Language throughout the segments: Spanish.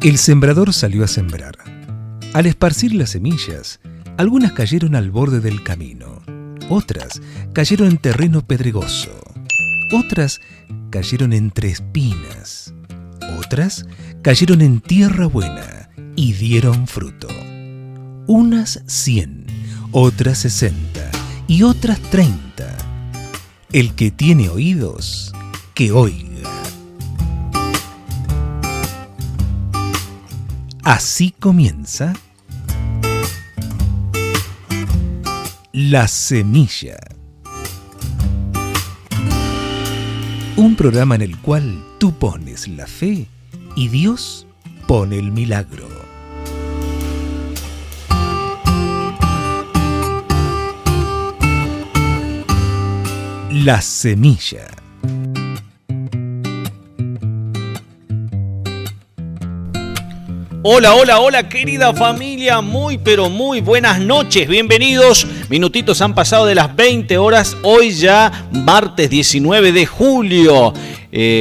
El sembrador salió a sembrar. Al esparcir las semillas, algunas cayeron al borde del camino, otras cayeron en terreno pedregoso, otras cayeron entre espinas, otras cayeron en tierra buena y dieron fruto. Unas 100, otras 60 y otras 30. El que tiene oídos, que oiga. Así comienza La Semilla. Un programa en el cual tú pones la fe y Dios pone el milagro. La Semilla. Hola, hola, hola querida familia, muy pero muy buenas noches, bienvenidos. Minutitos han pasado de las 20 horas, hoy ya martes 19 de julio,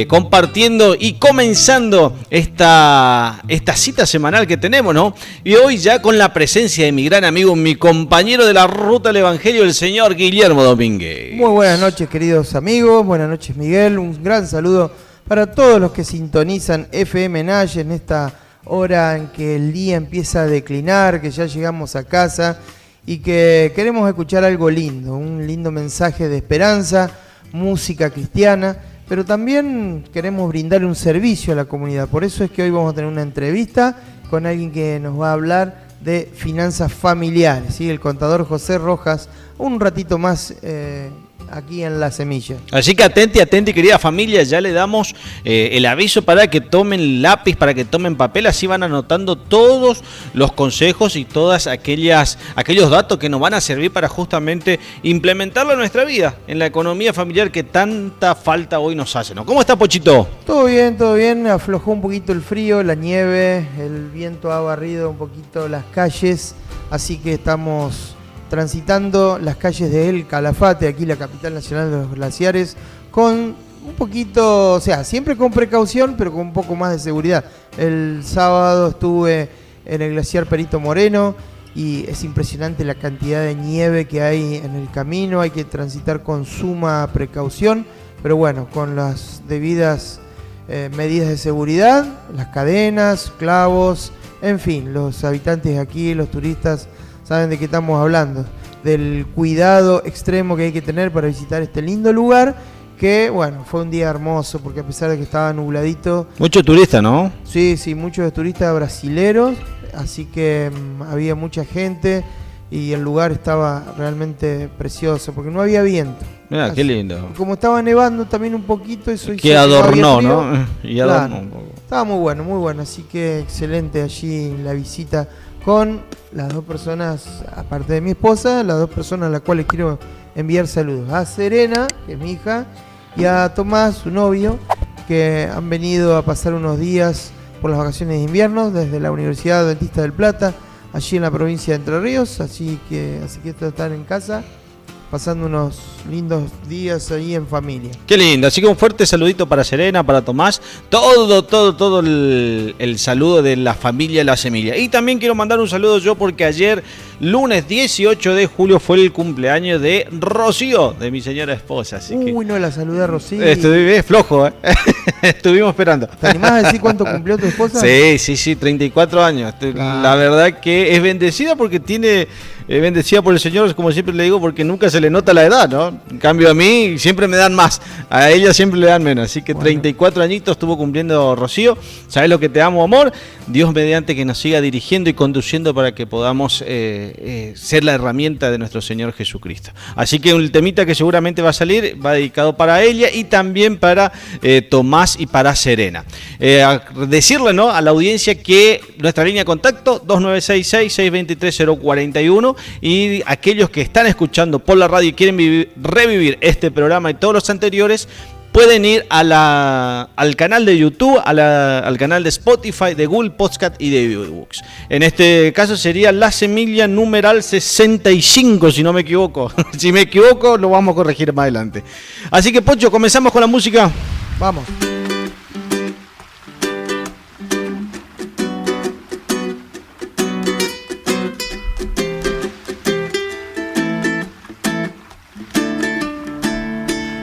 compartiendo y comenzando esta cita semanal que tenemos, ¿no? Y hoy ya con la presencia de mi gran amigo, mi compañero de la Ruta del Evangelio, el señor Guillermo Domínguez. Muy buenas noches queridos amigos, buenas noches Miguel, un gran saludo para todos los que sintonizan FM Naye en esta hora en que el día empieza a declinar, que ya llegamos a casa y que queremos escuchar algo lindo, un lindo mensaje de esperanza, música cristiana, pero también queremos brindarle un servicio a la comunidad. Por eso es que hoy vamos a tener una entrevista con alguien que nos va a hablar de finanzas familiares, ¿sí? El contador José Rojas, un ratito más aquí en La Semilla. Así que atenti querida familia, ya le damos el aviso para que tomen lápiz, para que tomen papel, así van anotando todos los consejos y todas aquellos datos que nos van a servir para justamente implementarlo en nuestra vida, en la economía familiar que tanta falta hoy nos hace, ¿no? ¿Cómo está, Pochito? Todo bien, aflojó un poquito el frío, la nieve, el viento ha barrido un poquito las calles, así que estamos transitando las calles de El Calafate, aquí la capital nacional de los glaciares, con un poquito, o sea, siempre con precaución, pero con un poco más de seguridad. El sábado estuve en el glaciar Perito Moreno y es impresionante la cantidad de nieve que hay en el camino, hay que transitar con suma precaución, pero bueno, con las debidas medidas de seguridad, las cadenas, clavos, en fin, los habitantes de aquí, los turistas, saben de qué estamos hablando, del cuidado extremo que hay que tener para visitar este lindo lugar, que bueno, fue un día hermoso, porque a pesar de que estaba nubladito... Mucho turista, ¿no? Sí, muchos turistas brasileros, así que había mucha gente y el lugar estaba realmente precioso, porque no había viento. Mira, qué lindo. Como estaba nevando también un poquito, eso hizo que adornó, que no había ¿no? Y adornó claro, un poco. Estaba muy bueno, así que excelente allí la visita con las dos personas, aparte de mi esposa, las dos personas a las cuales quiero enviar saludos. A Serena, que es mi hija, y a Tomás, su novio, que han venido a pasar unos días por las vacaciones de invierno desde la Universidad Adventista del Plata, allí en la provincia de Entre Ríos, así que están en casa, pasando unos lindos días ahí en familia. Qué lindo, así que un fuerte saludito para Serena, para Tomás, todo el saludo de la familia La Semilla. Y también quiero mandar un saludo yo porque ayer, lunes 18 de julio, fue el cumpleaños de Rocío, de mi señora esposa. Así que... no la saludé a Rocío. Es flojo, ¿eh? Estuvimos esperando. ¿Te animás a decir cuánto cumplió tu esposa? Sí, 34 años. Claro. La verdad que es bendecida porque tiene... bendecida por el Señor, como siempre le digo, porque nunca se le nota la edad, ¿no? En cambio a mí siempre me dan más, a ella siempre le dan menos, así que bueno. 34 añitos estuvo cumpliendo Rocío. ¿Sabes lo que te amo, amor? Dios mediante que nos siga dirigiendo y conduciendo para que podamos ser la herramienta de nuestro Señor Jesucristo. Así que un temita que seguramente va a salir, va dedicado para ella y también para Tomás y para Serena. Decirle, ¿no?, a la audiencia que nuestra línea de contacto 2966-623-041 y aquellos que están escuchando por la radio y quieren revivir este programa y todos los anteriores, pueden ir al canal de YouTube, al canal de Spotify, de Google Podcast y de iBooks. En este caso sería La Semilla numeral 65, si no me equivoco. Si me equivoco, lo vamos a corregir más adelante. Así que, Pocho, comenzamos con la música. Vamos.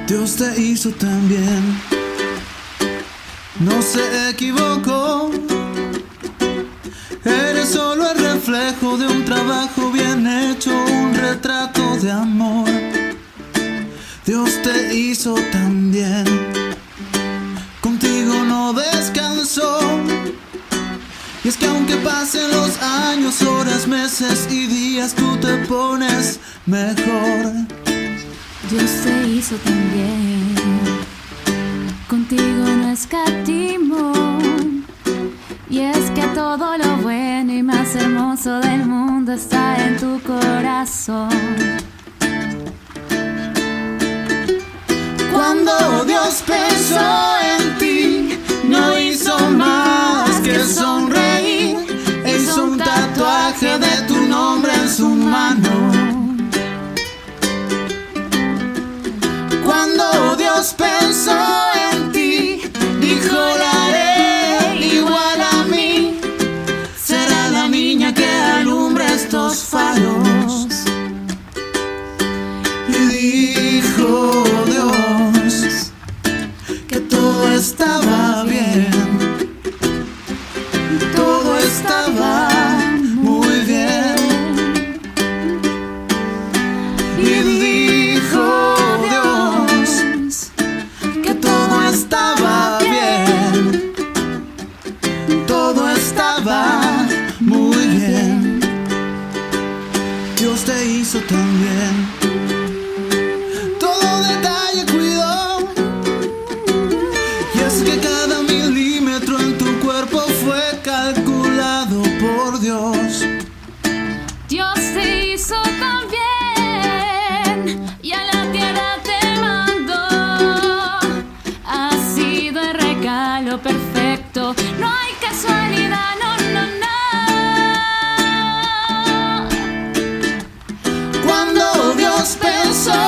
Dios te hizo también, no se equivocó. Eres solo el reflejo de un trabajo bien hecho, un retrato de amor. Dios te hizo también, contigo no descansó. Y es que aunque pasen los años, horas, meses y días, tú te pones mejor. Dios te hizo también, contigo no escatimó. Y es que todo lo bueno y más hermoso del mundo está en tu corazón. Cuando Dios pensó en ti, no hizo más que sonreír. Hizo un tatuaje de tu nombre en su mano. Cuando Dios pensó en ti, dijo la haré igual a mí. Será la niña que alumbra estos faros. Y dijo Dios que todo estaba bien. Todo estaba muy bien. Y dijo Dios que todo estaba bien. Todo estaba muy bien. Dios te hizo también. Todo detalle cuidó. Y es que cada milímetro en tu cuerpo fue calculado por Dios. Dios te hizo también y a la tierra te mandó. Ha sido el regalo perfecto, no hay casualidad, no, no, no. Cuando Dios pensó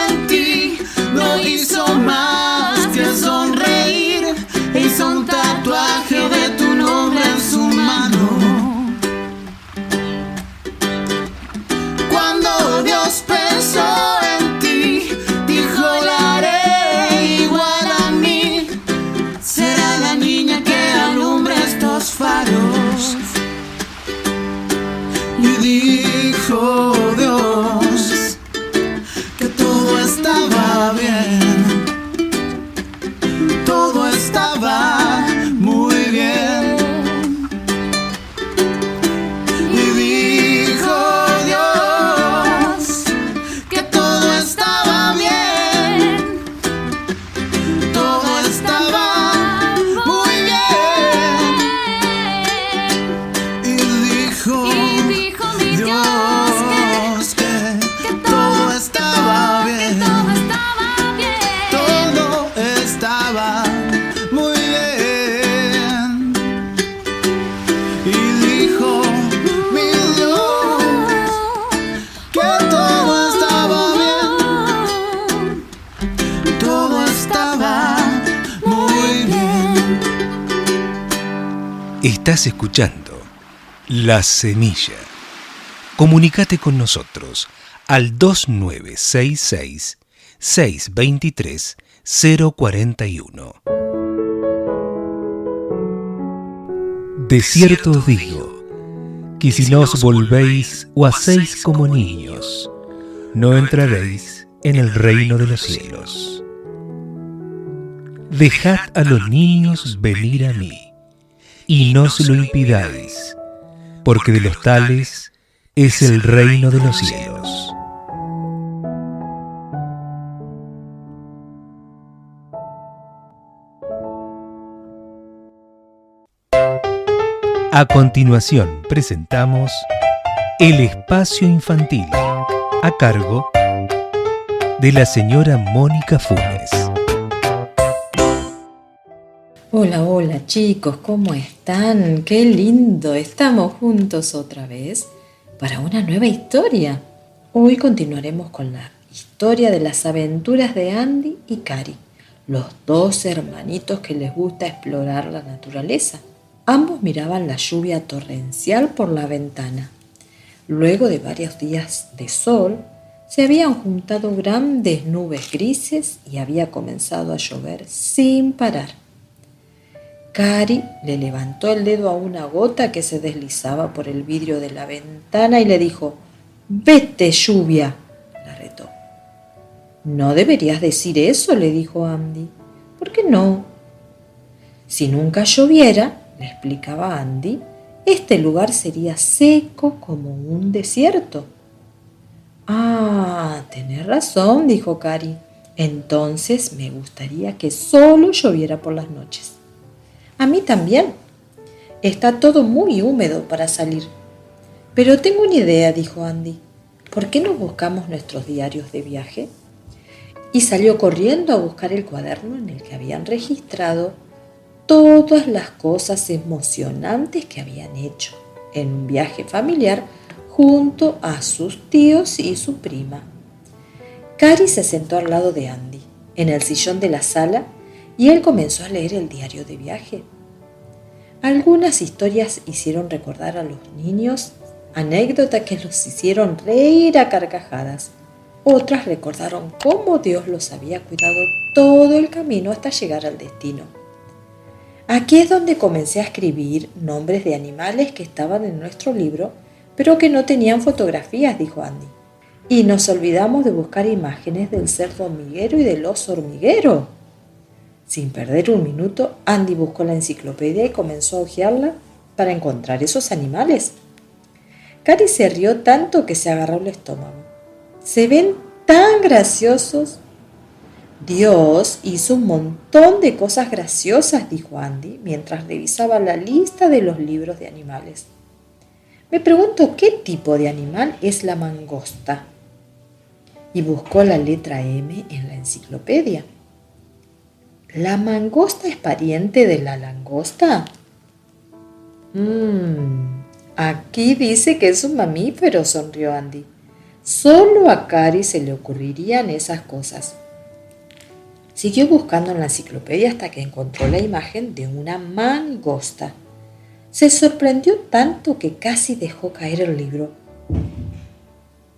en ti, no hizo más que sonreír. Hizo un tatuaje de tu nombre en su mano. Cuando Dios pensó en ti, dijo la haré igual a mí. Será la niña que alumbre estos faros. Y dijo Dios que todo estaba bien. Todo estaba muy bien. Y dijo Dios que todo estaba bien. Todo estaba muy bien. Y dijo mi Dios que todo estaba bien. todo estaba bien. Todo estaba muy bien. Y dijo mi Dios que todo estaba bien. Todo estaba muy bien. Estás escuchando La Semilla. Comunícate con nosotros al 2966 623 041. De cierto os digo, que si no os volvéis o hacéis como niños, no entraréis en el reino de los cielos. Dejad a los niños venir a mí, y no se lo impidáis, porque de los tales es el reino de los cielos. A continuación presentamos El Espacio Infantil, a cargo de la señora Mónica Funes. Hola, hola chicos, ¿cómo están? Qué lindo, estamos juntos otra vez para una nueva historia. Hoy continuaremos con la historia de las aventuras de Andy y Cari, los dos hermanitos que les gusta explorar la naturaleza. Ambos miraban la lluvia torrencial por la ventana. Luego de varios días de sol, Se habían juntado grandes nubes grises y había comenzado a llover sin parar. Cari le levantó el dedo a una gota que se deslizaba por el vidrio de la ventana y le dijo: «¡Vete, lluvia!», la retó. «No deberías decir eso», le dijo Andy. «¿Por qué no?». «Si nunca lloviera», le explicaba Andy, «este lugar sería seco como un desierto». «Ah, tenés razón», dijo Cari. «Entonces me gustaría que solo lloviera por las noches». «A mí también. Está todo muy húmedo para salir». «Pero tengo una idea», dijo Andy. «¿Por qué no buscamos nuestros diarios de viaje?». Y salió corriendo a buscar el cuaderno en el que habían registrado todas las cosas emocionantes que habían hecho en un viaje familiar junto a sus tíos y su prima. Cari se sentó al lado de Andy, en el sillón de la sala, y él comenzó a leer el diario de viaje. Algunas historias hicieron recordar a los niños anécdotas que los hicieron reír a carcajadas. Otras recordaron cómo Dios los había cuidado todo el camino hasta llegar al destino. Aquí es donde comencé a escribir nombres de animales que estaban en nuestro libro, pero que no tenían fotografías, dijo Andy. Y nos olvidamos de buscar imágenes del cerdo hormiguero y del oso hormiguero. Sin perder un minuto, Andy buscó la enciclopedia y comenzó a hojearla para encontrar esos animales. Cari se rió tanto que se agarró el estómago. «Se ven tan graciosos». «Dios hizo un montón de cosas graciosas», dijo Andy, mientras revisaba la lista de los libros de animales. «Me pregunto qué tipo de animal es la mangosta». Y buscó la letra M en la enciclopedia. ¿La mangosta es pariente de la langosta? Aquí dice que es un mamífero, sonrió Andy. Solo a Cari se le ocurrirían esas cosas. Siguió buscando en la enciclopedia hasta que encontró la imagen de una mangosta. Se sorprendió tanto que casi dejó caer el libro.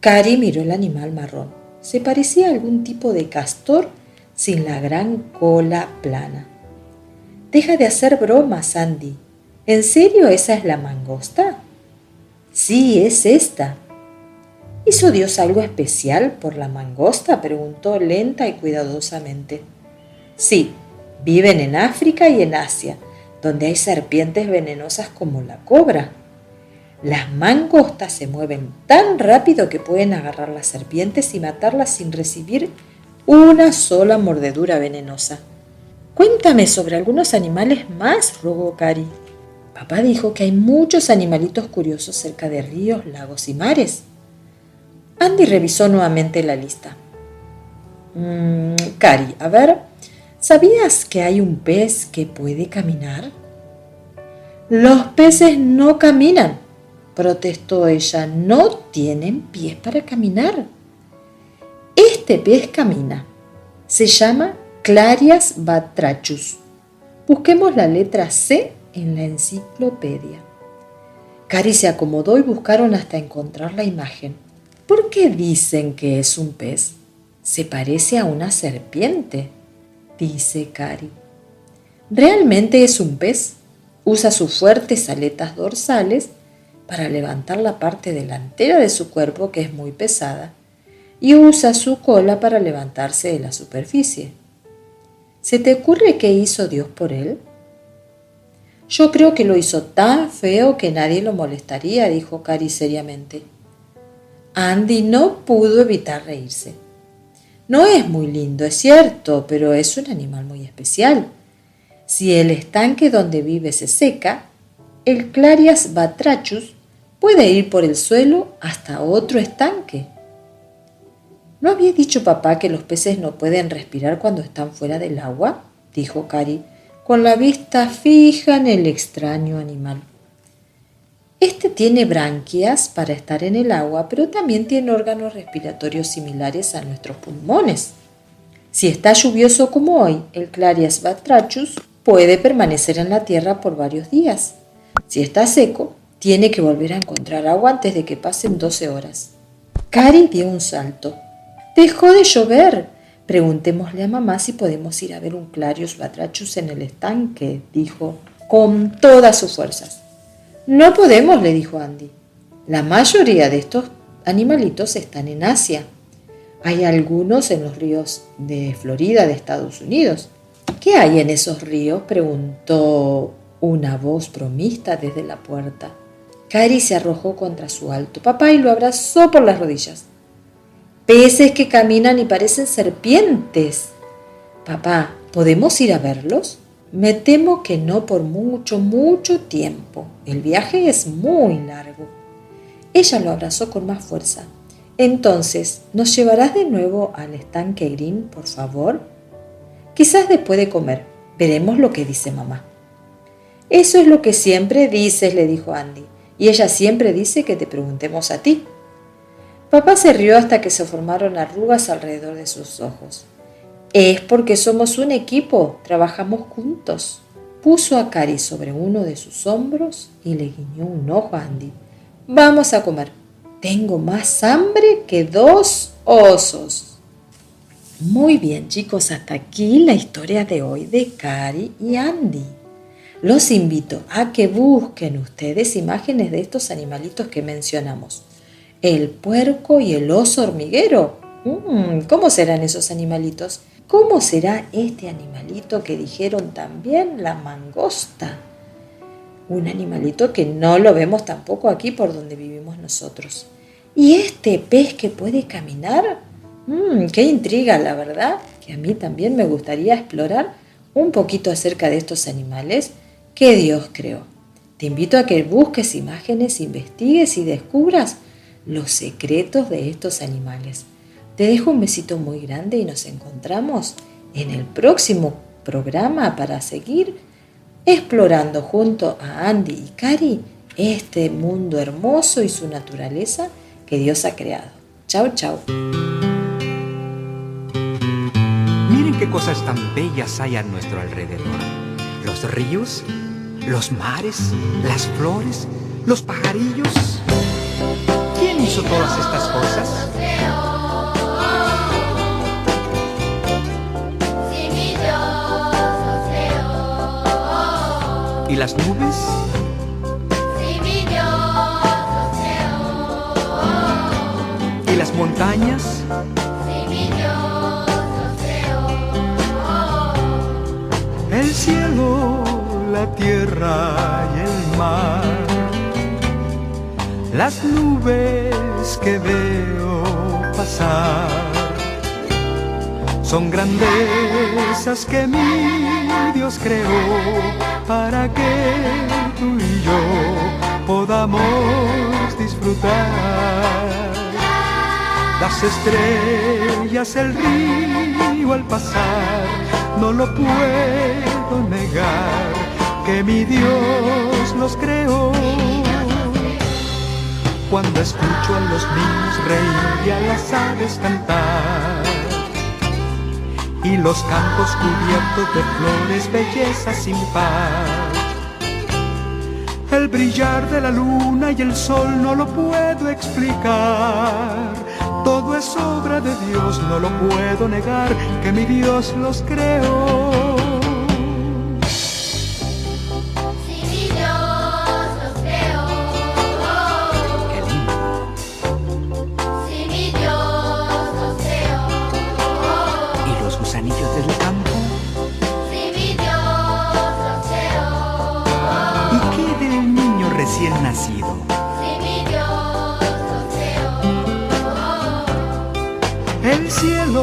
Cari miró el animal marrón. Se parecía a algún tipo de castor sin la gran cola plana. «Deja de hacer bromas, Andy. ¿En serio esa es la mangosta?» «Sí, es esta». «¿Hizo Dios algo especial por la mangosta?», preguntó lenta y cuidadosamente. «Sí, viven en África y en Asia, donde hay serpientes venenosas como la cobra. Las mangostas se mueven tan rápido que pueden agarrar las serpientes y matarlas sin recibir una sola mordedura venenosa». «Cuéntame sobre algunos animales más», rogó Cari. «Papá dijo que hay muchos animalitos curiosos cerca de ríos, lagos y mares». Andy revisó nuevamente la lista. Cari, a ver, ¿sabías que hay un pez que puede caminar? «Los peces no caminan», protestó ella, «no tienen pies para caminar». «Este pez camina. Se llama Clarias batrachus. Busquemos la letra C en la enciclopedia». Cari se acomodó y buscaron hasta encontrar la imagen. «¿Por qué dicen que es un pez? Se parece a una serpiente», dice Cari. «Realmente es un pez. Usa sus fuertes aletas dorsales para levantar la parte delantera de su cuerpo, que es muy pesada, y usa su cola para levantarse de la superficie. ¿Se te ocurre qué hizo Dios por él?» «Yo creo que lo hizo tan feo que nadie lo molestaría», dijo Cari seriamente. Andy no pudo evitar reírse. «No es muy lindo, es cierto, pero es un animal muy especial. Si el estanque donde vive se seca, el Clarias batrachus puede ir por el suelo hasta otro estanque». «¿No había dicho papá que los peces no pueden respirar cuando están fuera del agua?», dijo Cari, con la vista fija en el extraño animal. «Este tiene branquias para estar en el agua, pero también tiene órganos respiratorios similares a nuestros pulmones. Si está lluvioso como hoy, el Clarias batrachus puede permanecer en la tierra por varios días. Si está seco, tiene que volver a encontrar agua antes de que pasen 12 horas. Cari dio un salto. ¡Dejó de llover! Preguntémosle a mamá si podemos ir a ver un Clarius batrachus en el estanque, dijo con todas sus fuerzas. No podemos, le dijo Andy. La mayoría de estos animalitos están en Asia. Hay algunos en los ríos de Florida de Estados Unidos. ¿Qué hay en esos ríos?, preguntó una voz bromista desde la puerta. Cari se arrojó contra su alto papá y lo abrazó por las rodillas. Peces que caminan y parecen serpientes. Papá, ¿podemos ir a verlos? Me temo que no por mucho tiempo. El viaje es muy largo. Ella lo abrazó con más fuerza. Entonces, ¿nos llevarás de nuevo al estanque Green, por favor? Quizás después de comer. Veremos lo que dice mamá. Eso es lo que siempre dices, le dijo Andy. Y ella siempre dice que te preguntemos a ti. Papá se rió hasta que se formaron arrugas alrededor de sus ojos. Es porque somos un equipo, trabajamos juntos. Puso a Cari sobre uno de sus hombros y le guiñó un ojo a Andy. Vamos a comer. Tengo más hambre que 2 osos. Muy bien, chicos, hasta aquí la historia de hoy de Cari y Andy. Los invito a que busquen ustedes imágenes de estos animalitos que mencionamos. El puerco y el oso hormiguero. ¿Cómo serán esos animalitos? ¿Cómo será este animalito que dijeron también, la mangosta? Un animalito que no lo vemos tampoco aquí por donde vivimos nosotros. ¿Y este pez que puede caminar? ¡Qué intriga, la verdad! Que a mí también me gustaría explorar un poquito acerca de estos animales que Dios creó. Te invito a que busques imágenes, investigues y descubras los secretos de estos animales. Te dejo un besito muy grande y nos encontramos en el próximo programa para seguir explorando junto a Andy y Cari este mundo hermoso y su naturaleza que Dios ha creado. Chao, chao. Miren qué cosas tan bellas hay a nuestro alrededor. Los ríos, los mares, las flores, los pajarillos. ¿Quién hizo todas estas cosas? ¿Y las nubes? ¿Y las montañas? El cielo, la tierra y el mar, las nubes que veo pasar, son grandezas que mi Dios creó para que tú y yo podamos disfrutar. Las estrellas, el río al pasar, no lo puedo negar, que mi Dios los creó. Cuando escucho a los niños reír y a las aves cantar, y los campos cubiertos de flores, belleza sin par, el brillar de la luna y el sol no lo puedo explicar. Todo es obra de Dios, no lo puedo negar, que mi Dios los creó. Si mi Dios los creó, Qué lindo. si mi Dios los creó, ¿Y los gusanillos del campo? si mi Dios los creó, ¿Y qué del niño recién nacido? si mi Dios los creó, El cielo,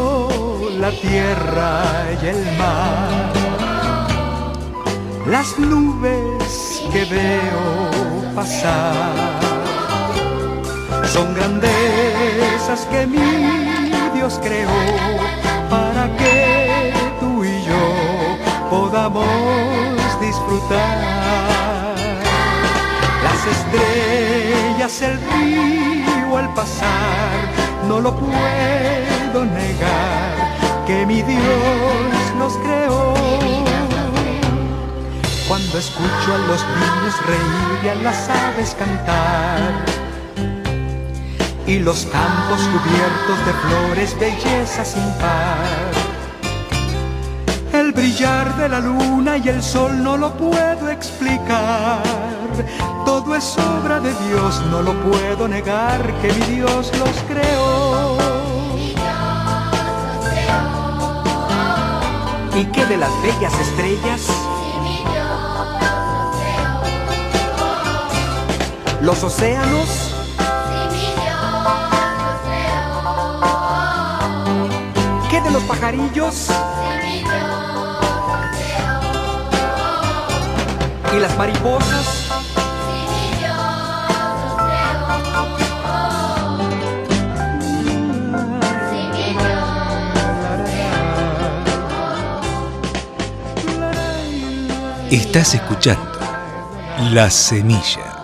la tierra y el mar, las nubes que veo pasar, son grandezas que mi Dios creó para que tú y yo podamos disfrutar. Las estrellas, el río al pasar, no lo puedo negar, que mi Dios los creó. Cuando escucho a los niños reír y a las aves cantar, y los campos cubiertos de flores, belleza sin par. El brillar de la luna y el sol no lo puedo explicar. Todo es obra de Dios, no lo puedo negar, que mi Dios los creó. ¿Y qué de las bellas estrellas? Los océanos. ¿Qué de los pajarillos? ¿Y las mariposas? Estás escuchando La Semilla.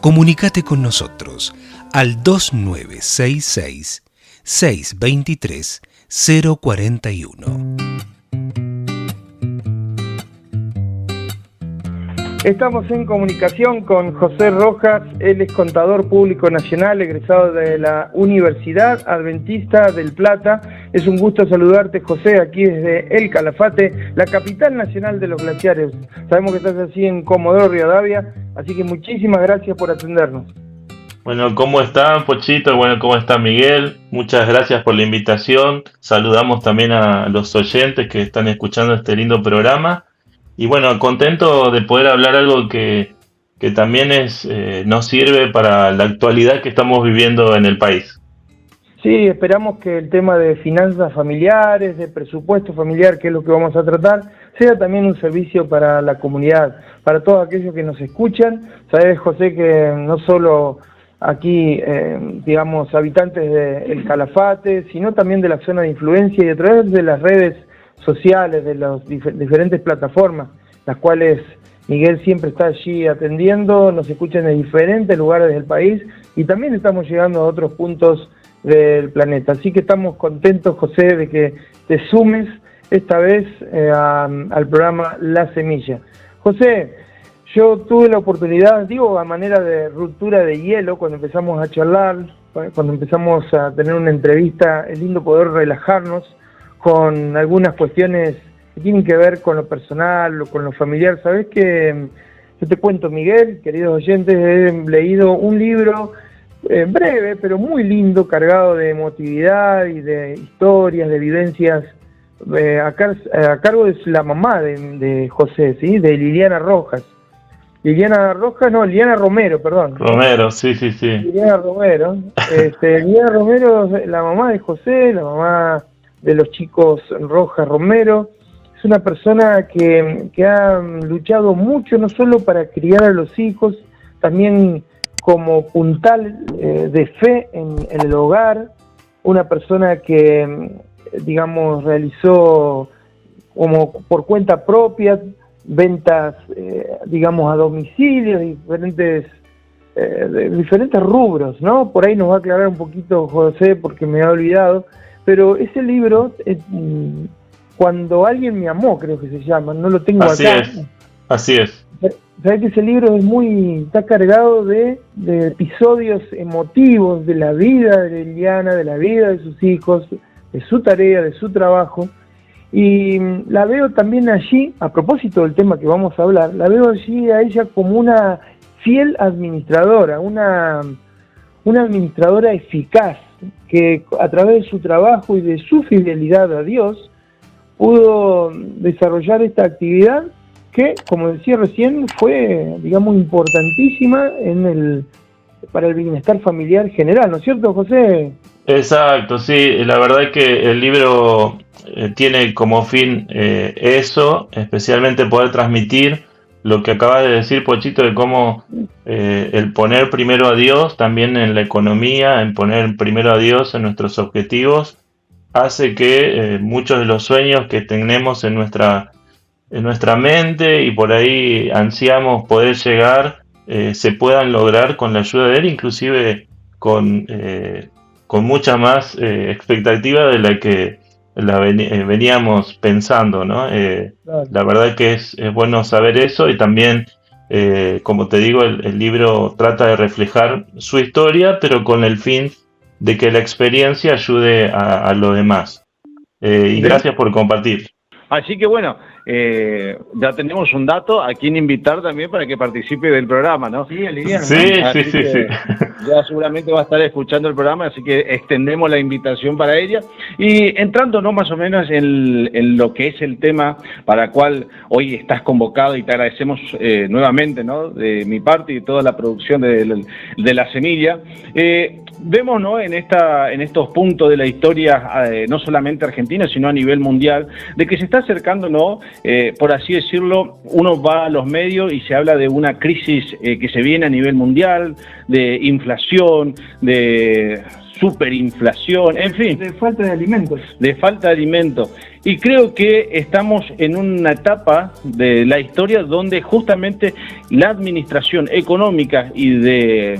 Comunícate con nosotros al 2966 623 041. Estamos en comunicación con José Rojas, él es contador público nacional, egresado de la Universidad Adventista del Plata. Es un gusto saludarte, José, aquí desde El Calafate, la capital nacional de los glaciares. Sabemos que estás así en Comodoro Rivadavia, así que muchísimas gracias por atendernos. Bueno, ¿cómo están, Pochito? Bueno, ¿cómo está Miguel? Muchas gracias por la invitación. Saludamos también a los oyentes que están escuchando este lindo programa. Y bueno, contento de poder hablar algo que también nos sirve para la actualidad que estamos viviendo en el país. Sí, esperamos que el tema de finanzas familiares, de presupuesto familiar, que es lo que vamos a tratar, sea también un servicio para la comunidad, para todos aquellos que nos escuchan. Sabes, José, que no solo aquí, digamos, habitantes de El Calafate, sino también de la zona de influencia y a través de las redes sociales, de las diferentes plataformas, las cuales Miguel siempre está allí atendiendo, nos escuchan en diferentes lugares del país y también estamos llegando a otros puntos del planeta. Así que estamos contentos, José, de que te sumes esta vez al programa La Semilla. José, yo tuve la oportunidad, digo a manera de ruptura de hielo, cuando empezamos a charlar, cuando empezamos a tener una entrevista, es lindo poder relajarnos con algunas cuestiones que tienen que ver con lo personal o con lo familiar. ¿Sabés qué? Yo te cuento, Miguel, queridos oyentes, he leído un libro breve, pero muy lindo, cargado de emotividad y de historias, de vivencias, a cargo de la mamá de José, ¿sí? De Liliana Rojas. Liliana Romero, perdón. Romero, sí. Liliana Romero. Liliana Romero, la mamá de José, la mamá de los chicos Rojas Romero. Es una persona que ha luchado mucho, no solo para criar a los hijos, también como puntal de fe en el hogar. Una persona que, digamos, realizó como por cuenta propia ventas, digamos, a domicilio, de diferentes rubros, ¿no? Por ahí nos va a aclarar un poquito José, porque me ha olvidado, pero ese libro, Cuando alguien me amó, creo que se llama, no lo tengo acá. Así es. Sabes que ese libro está cargado de episodios emotivos de la vida de Liliana, de la vida de sus hijos, de su tarea, de su trabajo. Y la veo también allí, a propósito del tema que vamos a hablar, la veo allí a ella como una fiel administradora, una administradora eficaz, que a través de su trabajo y de su fidelidad a Dios pudo desarrollar esta actividad que, como decía recién, fue, digamos, importantísima para el bienestar familiar general, ¿no es cierto, José? Exacto, sí, la verdad es que el libro tiene como fin eso, especialmente poder transmitir lo que acaba de decir Pochito, de cómo el poner primero a Dios también en la economía, en poner primero a Dios en nuestros objetivos, hace que muchos de los sueños que tenemos en nuestra mente y por ahí ansiamos poder llegar, se puedan lograr con la ayuda de Él, inclusive con mucha más expectativa de la que veníamos pensando, ¿no? Claro. La verdad que es bueno saber eso y también Como te digo, el libro trata de reflejar su historia, pero con el fin de que la experiencia ayude a los demás. Y gracias por compartir. Así que bueno, ya tenemos un dato a quien invitar también para que participe del programa, ¿no? Sí, Liliana. Sí. Ya seguramente va a estar escuchando el programa, así que extendemos la invitación para ella. Y entrando, ¿no?, más o menos en lo que es el tema para el cual hoy estás convocado, y te agradecemos nuevamente, ¿no?, de mi parte y de toda la producción de La Semilla. Vemos, ¿no?, en estos puntos de la historia, no solamente argentina, sino a nivel mundial, de que se está acercando, ¿no?, por así decirlo, uno va a los medios y se habla de una crisis que se viene a nivel mundial, de inflación, de superinflación, en fin. De falta de alimentos. De falta de alimentos. Y creo que estamos en una etapa de la historia donde justamente la administración económica y de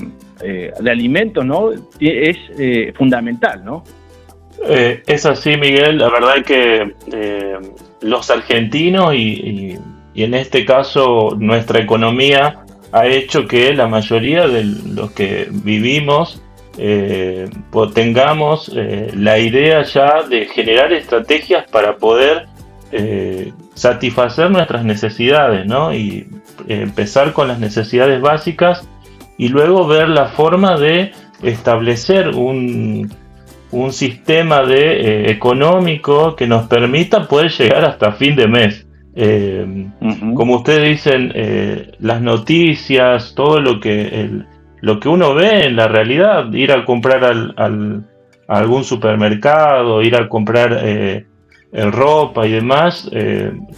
alimentos, ¿no?, es fundamental, ¿no? Es así, Miguel. La verdad es que los argentinos y en este caso nuestra economía ha hecho que la mayoría de los que vivimos tengamos la idea ya de generar estrategias para poder satisfacer nuestras necesidades, ¿no? Y empezar con las necesidades básicas y luego ver la forma de establecer un sistema económico que nos permita poder llegar hasta fin de mes. Como ustedes dicen, las noticias, todo lo que uno ve en la realidad, ir a comprar a algún supermercado, ir a comprar ropa y demás,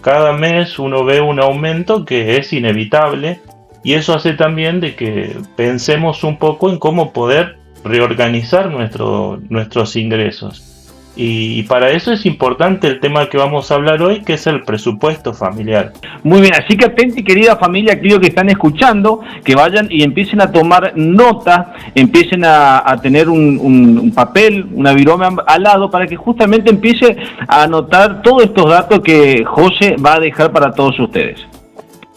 cada mes uno ve un aumento que es inevitable, y eso hace también de que pensemos un poco en cómo poder reorganizar nuestros ingresos. Y para eso es importante el tema que vamos a hablar hoy, que es el presupuesto familiar. Muy bien, así que atenti, querida familia, aquellos que están escuchando, que vayan y empiecen a tomar nota, empiecen a tener un papel, una virome al lado, para que justamente empiece a anotar todos estos datos que José va a dejar para todos ustedes.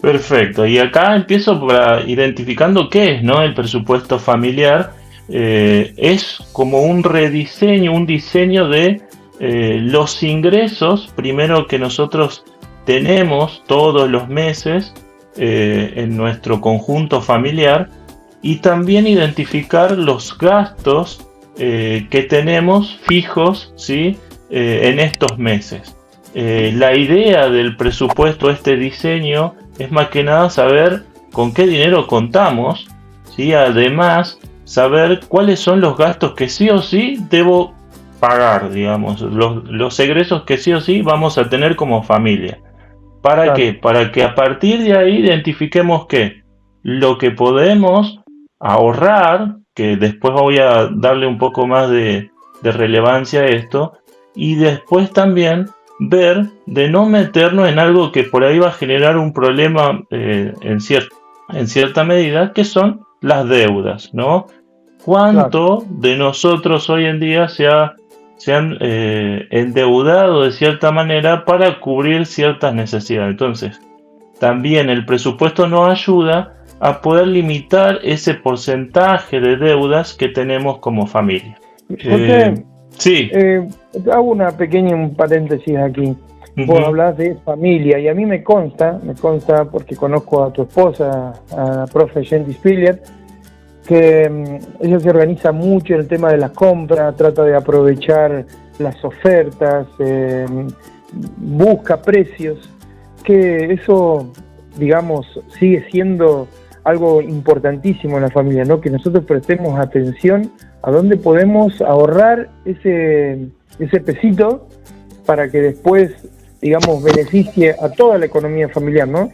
Perfecto, y acá empiezo identificando qué es, ¿no?, el presupuesto familiar. Es como un rediseño, un diseño de los ingresos, primero, que nosotros tenemos todos los meses en nuestro conjunto familiar, y también identificar los gastos que tenemos fijos, ¿sí?, en estos meses. La idea del presupuesto, este diseño, es más que nada saber con qué dinero contamos, ¿sí? Además, saber cuáles son los gastos que sí o sí debo pagar, digamos, los egresos que sí o sí vamos a tener como familia. ¿Para Claro. qué? Para que a partir de ahí identifiquemos que lo que podemos ahorrar, que después voy a darle un poco más de relevancia a esto, y después también ver de no meternos en algo que por ahí va a generar un problema en cierta medida, que son las deudas, ¿no? ¿Cuánto de nosotros hoy en día se han endeudado de cierta manera para cubrir ciertas necesidades? Entonces, también el presupuesto nos ayuda a poder limitar ese porcentaje de deudas que tenemos como familia. José, Sí. hago un paréntesis aquí. Vos hablás de familia, y a mí me consta porque conozco a tu esposa, a la profe Jenny Spillier, que ella se organiza mucho en el tema de las compras, trata de aprovechar las ofertas, busca precios, que eso, digamos, sigue siendo algo importantísimo en la familia, ¿no? Que nosotros prestemos atención a dónde podemos ahorrar ese pesito para que después, digamos, beneficie a toda la economía familiar, ¿no?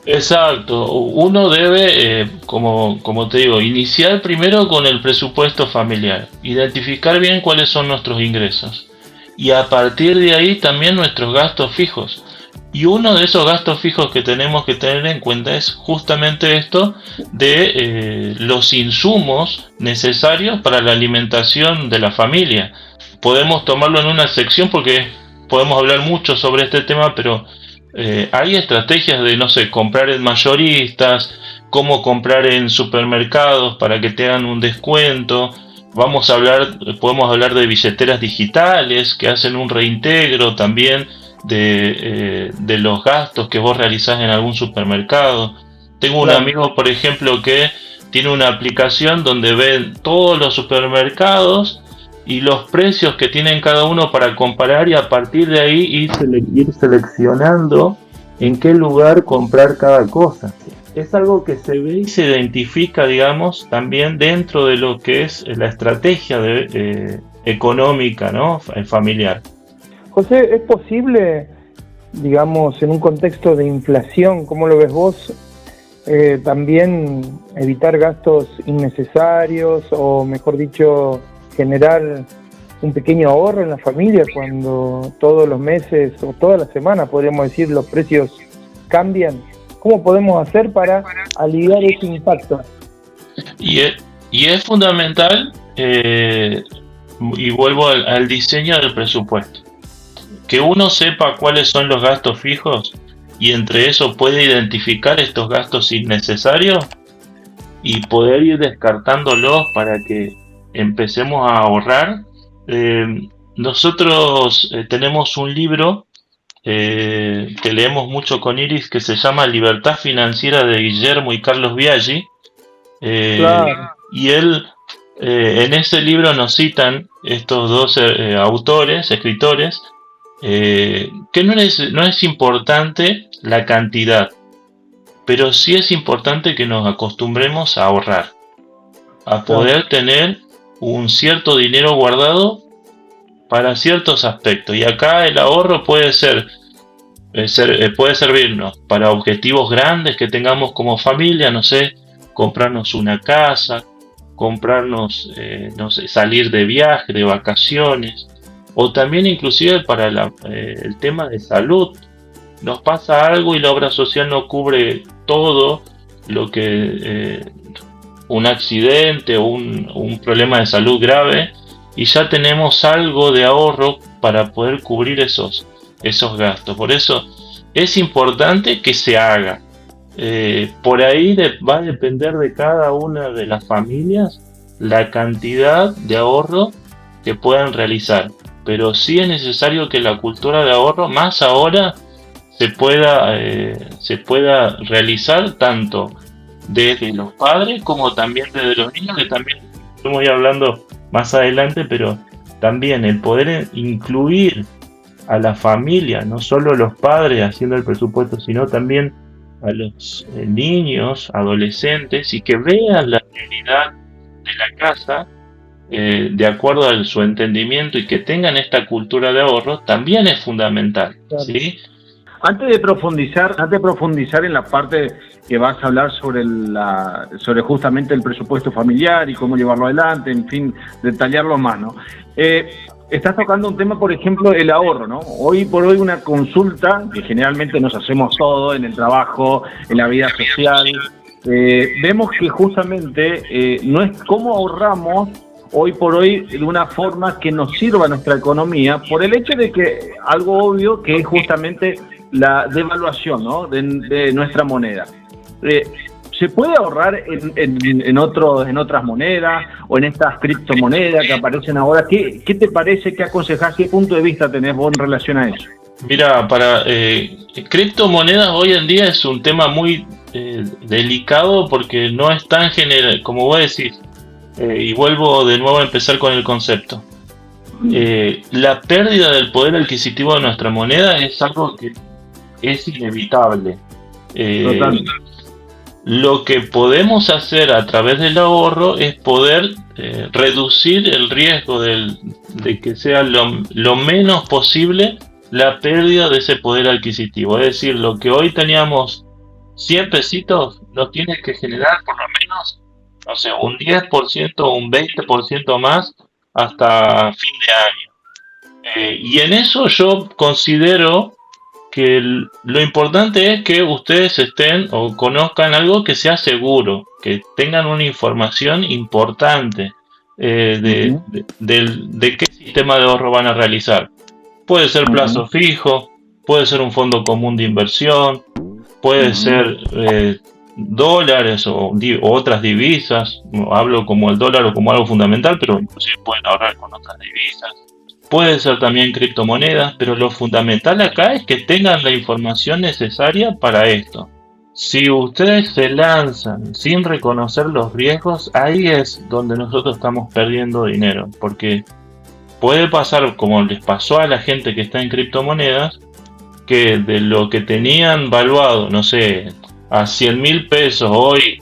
Exacto, uno debe, como te digo, iniciar primero con el presupuesto familiar, identificar bien cuáles son nuestros ingresos, y a partir de ahí también nuestros gastos fijos. Y uno de esos gastos fijos que tenemos que tener en cuenta es justamente esto de los insumos necesarios para la alimentación de la familia. Podemos tomarlo en una sección porque podemos hablar mucho sobre este tema, pero Hay estrategias de, no sé, comprar en mayoristas, cómo comprar en supermercados para que te hagan un descuento. Podemos hablar de billeteras digitales que hacen un reintegro también de los gastos que vos realizás en algún supermercado. Tengo un amigo, por ejemplo, que tiene una aplicación donde ven todos los supermercados y los precios que tienen cada uno para comparar, y a partir de ahí ir seleccionando en qué lugar comprar cada cosa. Es algo que se ve y se identifica, digamos, también dentro de lo que es la estrategia económica, ¿no? Familiar. José, ¿es posible, digamos, en un contexto de inflación, cómo lo ves vos, también evitar gastos innecesarios, o mejor dicho, generar un pequeño ahorro en la familia cuando todos los meses o todas las semanas, podríamos decir, los precios cambian? ¿Cómo podemos hacer para aliviar ese impacto? Y es fundamental, y vuelvo al diseño del presupuesto, que uno sepa cuáles son los gastos fijos y entre eso puede identificar estos gastos innecesarios y poder ir descartándolos para que empecemos a ahorrar. Nosotros tenemos un libro que leemos mucho con Iris, que se llama Libertad Financiera, de Guillermo y Carlos Biaggi. Claro. Y él, en ese libro nos citan estos dos escritores, que no es importante la cantidad, pero sí es importante que nos acostumbremos a ahorrar, a poder tener un cierto dinero guardado para ciertos aspectos. Y acá el ahorro puede servirnos para objetivos grandes que tengamos como familia, no sé, comprarnos una casa, no sé, salir de viaje, de vacaciones, o también inclusive para el tema de salud. Nos pasa algo y la obra social no cubre todo lo que un accidente o un problema de salud grave, y ya tenemos algo de ahorro para poder cubrir esos gastos. Por eso es importante que se haga. Por ahí va a depender de cada una de las familias la cantidad de ahorro que puedan realizar, pero sí es necesario que la cultura de ahorro, más ahora, se pueda realizar tanto desde los padres como también desde los niños, que también estamos ya hablando más adelante, pero también el poder incluir a la familia, no solo los padres haciendo el presupuesto, sino también a los niños, adolescentes, y que vean la realidad de la casa de acuerdo a su entendimiento, y que tengan esta cultura de ahorro, también es fundamental. Claro. ¿Sí? Antes de profundizar en la parte que vas a hablar sobre justamente el presupuesto familiar y cómo llevarlo adelante, en fin, detallarlo más, ¿no? Estás tocando un tema, por ejemplo, el ahorro, ¿no? Hoy por hoy una consulta que generalmente nos hacemos todo en el trabajo, en la vida social, vemos que justamente no es cómo ahorramos hoy por hoy de una forma que nos sirva a nuestra economía, por el hecho de que algo obvio que es justamente la devaluación, ¿no?, de nuestra moneda. ¿Se puede ahorrar en otras monedas o en estas criptomonedas que aparecen ahora? ¿Qué te parece? ¿Qué aconsejás? ¿Qué punto de vista tenés vos en relación a eso? Mira, para criptomonedas hoy en día es un tema muy delicado, porque no es tan general, como vos decís, y vuelvo de nuevo a empezar con el concepto. La pérdida del poder adquisitivo de nuestra moneda es algo que es inevitable. Lo que podemos hacer a través del ahorro es poder reducir el riesgo de que sea lo menos posible la pérdida de ese poder adquisitivo. Es decir, lo que hoy teníamos 100 pesitos, nos tiene que generar por lo menos, no sé, un 10% o un 20% más hasta fin de año. Y en eso yo considero que lo importante es que ustedes estén o conozcan algo que sea seguro, que tengan una información importante de qué sistema de ahorro van a realizar. Puede ser plazo fijo, puede ser un fondo común de inversión, puede ser dólares o otras divisas. No hablo como el dólar o como algo fundamental, pero inclusive pueden ahorrar con otras divisas. Puede ser también criptomonedas, pero lo fundamental acá es que tengan la información necesaria para esto. Si ustedes se lanzan sin reconocer los riesgos, ahí es donde nosotros estamos perdiendo dinero, porque puede pasar como les pasó a la gente que está en criptomonedas, que de lo que tenían valuado, no sé, a 100.000 pesos hoy,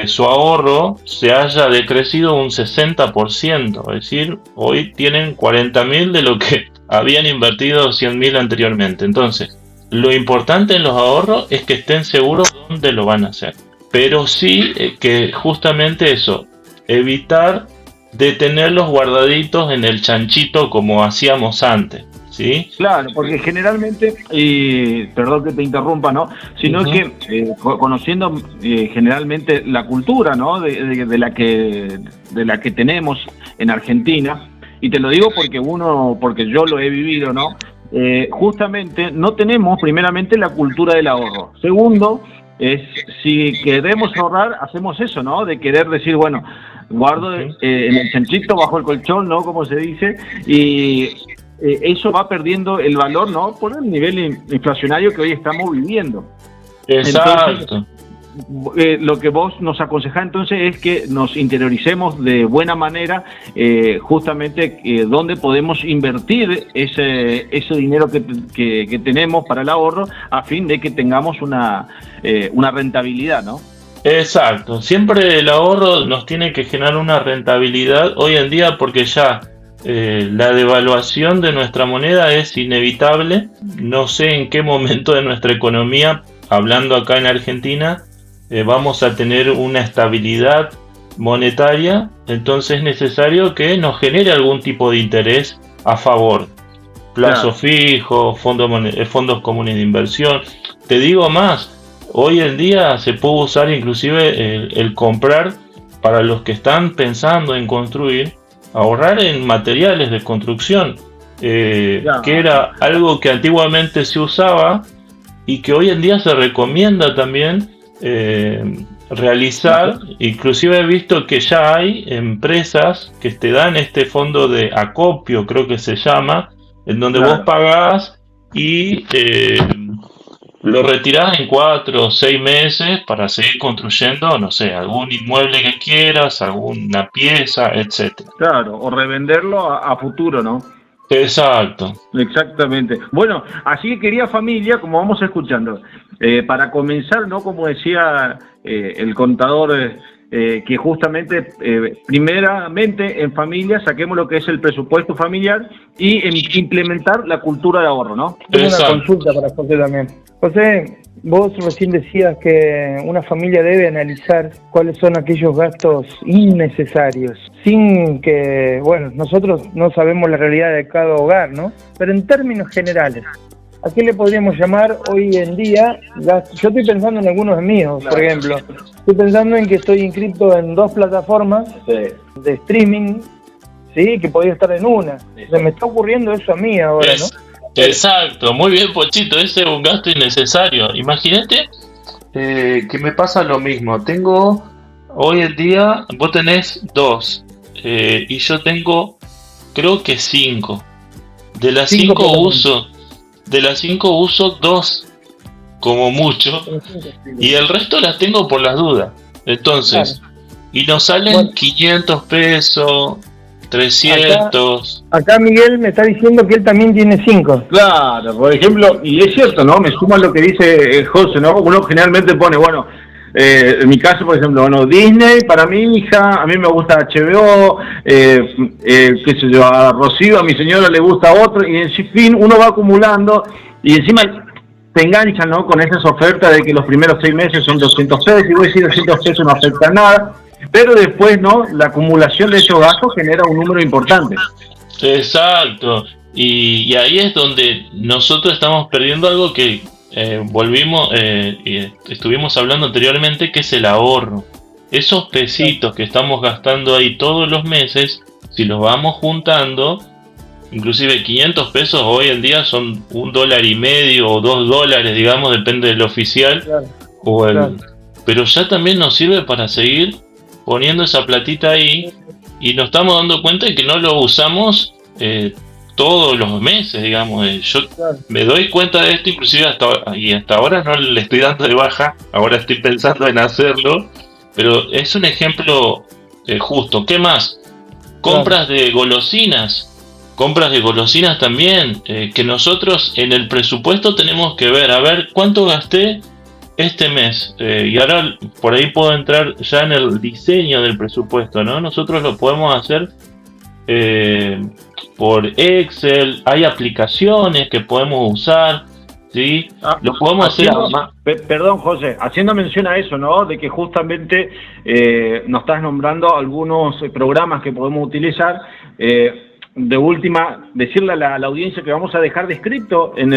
su ahorro se haya decrecido un 60%, es decir, hoy tienen 40.000 de lo que habían invertido 100.000 anteriormente. Entonces, lo importante en los ahorros es que estén seguros dónde lo van a hacer, pero sí que justamente eso, evitar de tenerlos guardaditos en el chanchito como hacíamos antes. ¿Sí? Claro, porque generalmente, perdón que te interrumpa, ¿no? Sino que conociendo generalmente la cultura, ¿no? De la que tenemos en Argentina, y te lo digo porque yo lo he vivido, ¿no? Justamente no tenemos primeramente la cultura del ahorro. Segundo, si queremos ahorrar, hacemos eso, ¿no? De querer decir, bueno, guardo en el chanchito bajo el colchón, ¿no? Como se dice, y eso va perdiendo el valor, ¿no? Por el nivel inflacionario que hoy estamos viviendo. Exacto. Entonces, lo que vos nos aconsejás entonces es que nos interioricemos de buena manera justamente dónde podemos invertir ese dinero que tenemos para el ahorro a fin de que tengamos una rentabilidad, ¿no? Exacto. Siempre el ahorro nos tiene que generar una rentabilidad hoy en día porque ya la devaluación de nuestra moneda es inevitable. No sé en qué momento de nuestra economía, hablando acá en Argentina, vamos a tener una estabilidad monetaria, entonces es necesario que nos genere algún tipo de interés a favor. Plazo fijo, fondos comunes de inversión. Te digo más, hoy en día se puede usar inclusive el comprar para los que están pensando en construir, ahorrar en materiales de construcción, que era algo que antiguamente se usaba y que hoy en día se recomienda también realizar. Inclusive he visto que ya hay empresas que te dan este fondo de acopio, creo que se llama, en donde vos pagás y lo retirás en 4 o 6 meses para seguir construyendo, no sé, algún inmueble que quieras, alguna pieza, etcétera. Claro, o revenderlo a futuro, ¿no? Exacto. Exactamente. Bueno, así que querida familia, como vamos escuchando, para comenzar, ¿no? Como decía el contador, que justamente, primeramente en familia saquemos lo que es el presupuesto familiar y implementar la cultura de ahorro, ¿no? Tengo una consulta para José también. José, vos recién decías que una familia debe analizar cuáles son aquellos gastos innecesarios, sin que, bueno, nosotros no sabemos la realidad de cada hogar, ¿no? Pero en términos generales, ¿a qué le podríamos llamar hoy en día gastos? Yo estoy pensando en algunos míos, por ejemplo. Estoy pensando en que estoy inscrito en 2 plataformas de streaming, ¿sí? Que podría estar en una. Se me está ocurriendo eso a mí ahora, ¿no? Exacto, muy bien, Pochito, ese es un gasto innecesario. Imagínate que me pasa lo mismo. Tengo, hoy en día, vos tenés 2 y yo tengo, creo que 5. De las 5 uso 2 como mucho y el resto las tengo por las dudas. Entonces, y nos salen 500 pesos, 300. Acá Miguel me está diciendo que él también tiene 5. Claro, por ejemplo, y es cierto, ¿no? Me suma lo que dice José, ¿no? Uno generalmente pone, bueno, en mi caso, por ejemplo, bueno, Disney para mi hija, a mí me gusta HBO, qué sé yo, a Rocío, a mi señora le gusta otro, y en fin, uno va acumulando, y encima te enganchan, ¿no? Con esas ofertas de que los primeros 6 meses son 200 pesos, y voy a decir 200 pesos no afecta nada, pero después, ¿no? La acumulación de esos gastos genera un número importante. Exacto, y ahí es donde nosotros estamos perdiendo algo que volvimos y estuvimos hablando anteriormente, que es el ahorro. Esos pesitos que estamos gastando ahí todos los meses, si los vamos juntando, inclusive 500 pesos hoy en día son $1.50 o $2, digamos, depende del oficial. Claro, o el, claro. Pero ya también nos sirve para seguir poniendo esa platita ahí, y nos estamos dando cuenta de que no lo usamos todos los meses, digamos. Yo me doy cuenta de esto, inclusive hasta ahora no le estoy dando de baja, ahora estoy pensando en hacerlo, pero es un ejemplo justo. ¿Qué más? Compras de golosinas también, que nosotros en el presupuesto tenemos que ver, a ver, ¿cuánto gasté este mes? Y ahora por ahí puedo entrar ya en el diseño del presupuesto, ¿no? Nosotros lo podemos hacer por Excel, hay aplicaciones que podemos usar, ¿sí? Lo podemos hacer además. Perdón, José, haciendo mención a eso, ¿no? De que justamente nos estás nombrando algunos programas que podemos utilizar. De última, decirle a la audiencia que vamos a dejar descrito en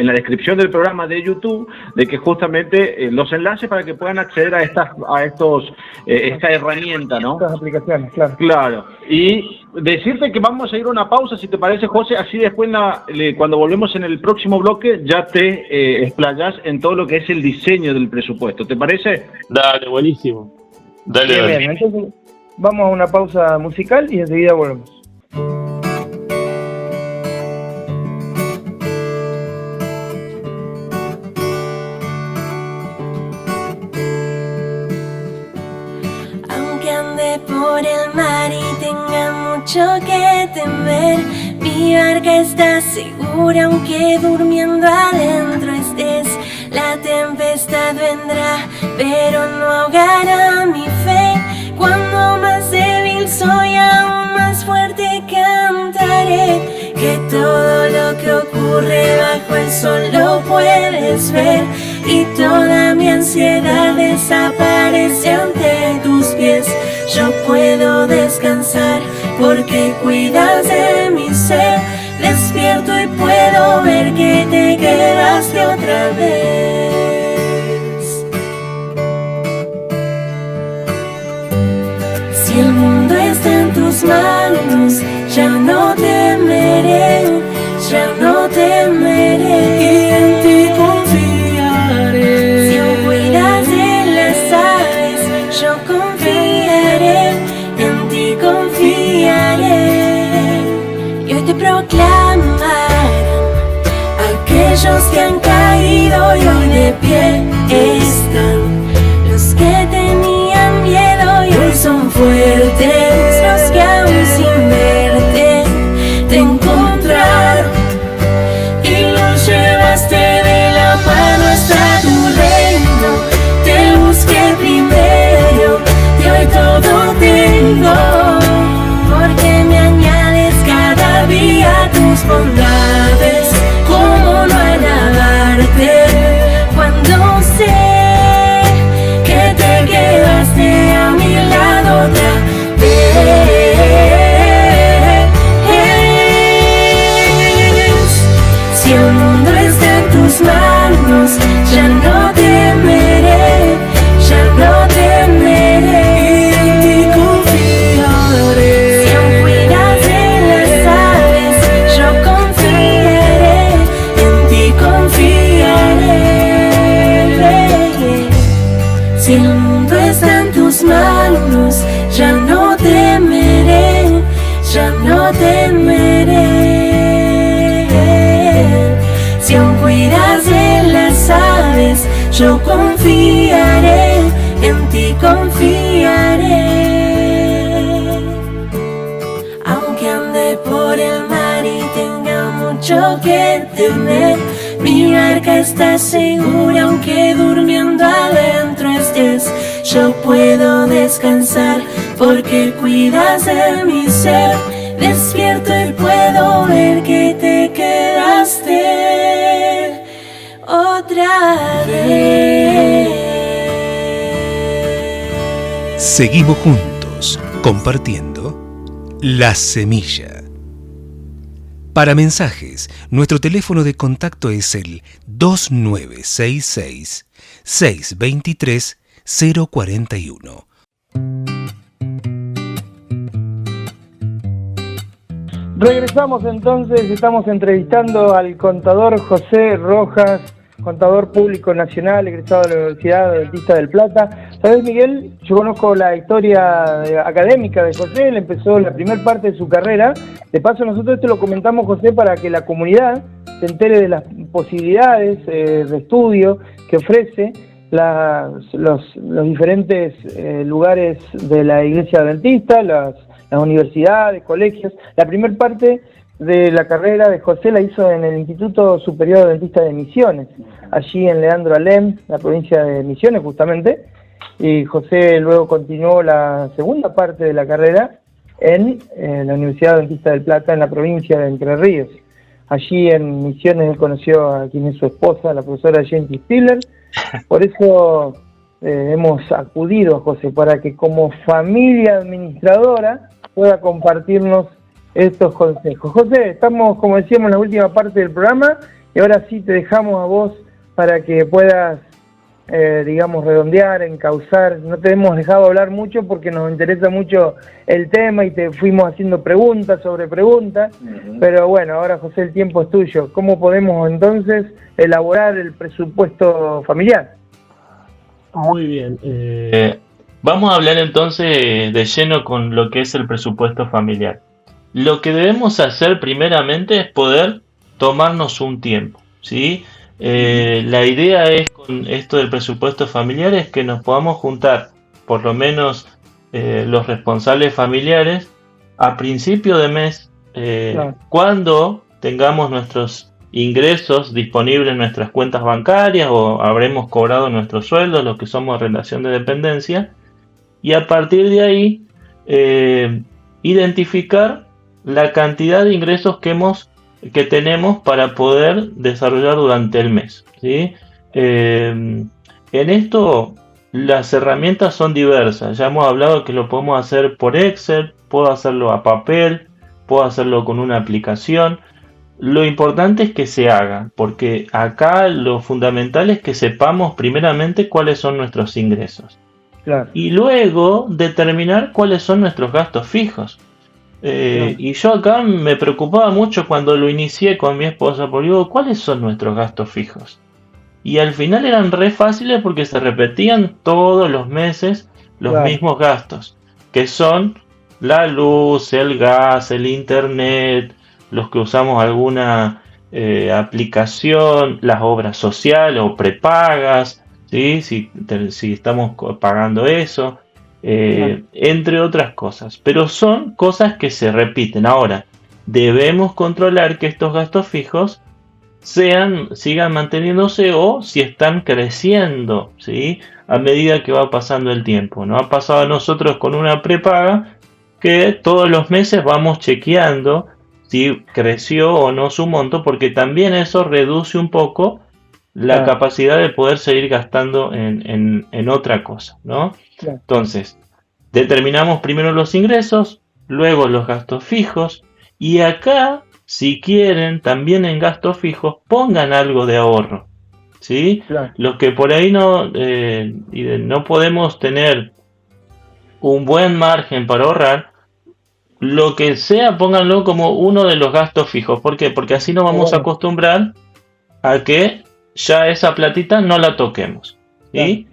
la descripción del programa de YouTube, de que justamente los enlaces para que puedan acceder a esta herramienta, ¿no? Estas aplicaciones, claro. Claro. Y decirte que vamos a ir a una pausa, si te parece, José, así después cuando volvemos en el próximo bloque ya te explayas en todo lo que es el diseño del presupuesto. ¿Te parece? Dale, buenísimo. Dale. Bien, entonces vamos a una pausa musical y enseguida volvemos. Aunque ande por el mar y tenga mucho que temer, mi barca está segura aunque durmiendo adentro estés. La tempestad vendrá, pero no ahogará mi fe. Cuando más débil soy, aún más fuerte cantaré. Que todo lo que ocurre bajo el sol lo puedes ver, y toda mi ansiedad desaparece ante tus pies. Yo puedo descansar porque cuidas de mi ser. Despierto y puedo ver que te quedaste otra vez. Si el mundo está en tus manos, ya no temeré, ya no temeré. Y en ti confiaré. Si aún cuidas de las aves, yo confiaré, en ti confiaré. Y hoy te proclamarán aquellos que han caído y hoy de pie están. Los que tenían miedo y hoy son fuertes. Los que aún sin verte te encontraron y los llevaste de la mano hasta tu reino. Te busqué primero y hoy todo tengo, porque me añades cada día tus bondades. ¿Cómo no alabarte cuando sé que te quedaste a mi lado otra vez? Si el mundo está en tus manos, ya no temeré, ya no temeré. Y en ti confiaré. Si aún cuidas de las aves, yo confiaré, en ti confiaré. Si el mundo está en tus manos, ya no temeré, ya no temeré. Si aún cuidas de las aves, yo confiaré, en ti confiaré. Aunque ande por el mar y tenga mucho que temer, mi barca está segura aunque durmiendo adentro estés. Yo puedo descansar porque cuidas de mi ser. Despierto y puedo ver que te quedaste otra vez. Seguimos juntos, compartiendo La Semilla. Para mensajes, nuestro teléfono de contacto es el 2966-623-041. Regresamos entonces, estamos entrevistando al contador José Rojas, contador público nacional, egresado de la Universidad Adventista del Plata. ¿Sabés, Miguel? Yo conozco la historia académica de José, él empezó la primera parte de su carrera. De paso, nosotros esto lo comentamos, José, para que la comunidad se entere de las posibilidades de estudio que ofrece los diferentes lugares de la Iglesia Adventista, las universidades, colegios. La primera parte de la carrera de José la hizo en el Instituto Superior Adventista de Misiones, allí en Leandro Alem, la provincia de Misiones justamente, y José luego continuó la segunda parte de la carrera en la Universidad Adventista del Plata, en la provincia de Entre Ríos. Allí en Misiones él conoció a quien es su esposa, la profesora Jenny Stiller. Por eso hemos acudido a José, para que como familia administradora pueda compartirnos estos consejos. José, estamos, como decíamos, en la última parte del programa, y ahora sí te dejamos a vos para que puedas, digamos, redondear, encauzar. No te hemos dejado hablar mucho porque nos interesa mucho el tema y te fuimos haciendo preguntas sobre preguntas, pero bueno, ahora, José, el tiempo es tuyo. ¿Cómo podemos entonces elaborar el presupuesto familiar? Muy bien. Vamos a hablar entonces de lleno con lo que es el presupuesto familiar. Lo que debemos hacer primeramente es poder tomarnos un tiempo, ¿sí? La idea es, con esto del presupuesto familiar, es que nos podamos juntar, por lo menos los responsables familiares, a principio de mes, Claro. cuando tengamos nuestros ingresos disponibles en nuestras cuentas bancarias o habremos cobrado nuestros sueldos, los que somos relación de dependencia, y a partir de ahí identificar la cantidad de ingresos que tenemos para poder desarrollar durante el mes, ¿sí? En esto las herramientas son diversas. Ya hemos hablado que lo podemos hacer por Excel, puedo hacerlo a papel, puedo hacerlo con una aplicación. Lo importante es que se haga, porque acá lo fundamental es que sepamos primeramente cuáles son nuestros ingresos. Claro. Y luego determinar cuáles son nuestros gastos fijos. Y yo acá me preocupaba mucho cuando lo inicié con mi esposa, porque digo, ¿cuáles son nuestros gastos fijos? Y al final eran re fáciles porque se repetían todos los meses los mismos gastos, que son la luz, el gas, el internet, los que usamos alguna aplicación, las obras sociales o prepagas, ¿sí? Si estamos pagando eso. Entre otras cosas, pero son cosas que se repiten. Ahora, debemos controlar que estos gastos fijos sigan manteniéndose o si están creciendo, ¿sí? A medida que va pasando el tiempo. Nos ha pasado a nosotros con una prepaga que todos los meses vamos chequeando si creció o no su monto, porque también eso reduce un poco la capacidad de poder seguir gastando en otra cosa, ¿no? Claro. Entonces, determinamos primero los ingresos, luego los gastos fijos, y acá, si quieren, también en gastos fijos, pongan algo de ahorro, ¿sí? Claro. Los que por ahí no podemos tener un buen margen para ahorrar, lo que sea, pónganlo como uno de los gastos fijos. ¿Por qué? Porque así nos vamos a acostumbrar a que ya esa platita no la toquemos, ¿sí?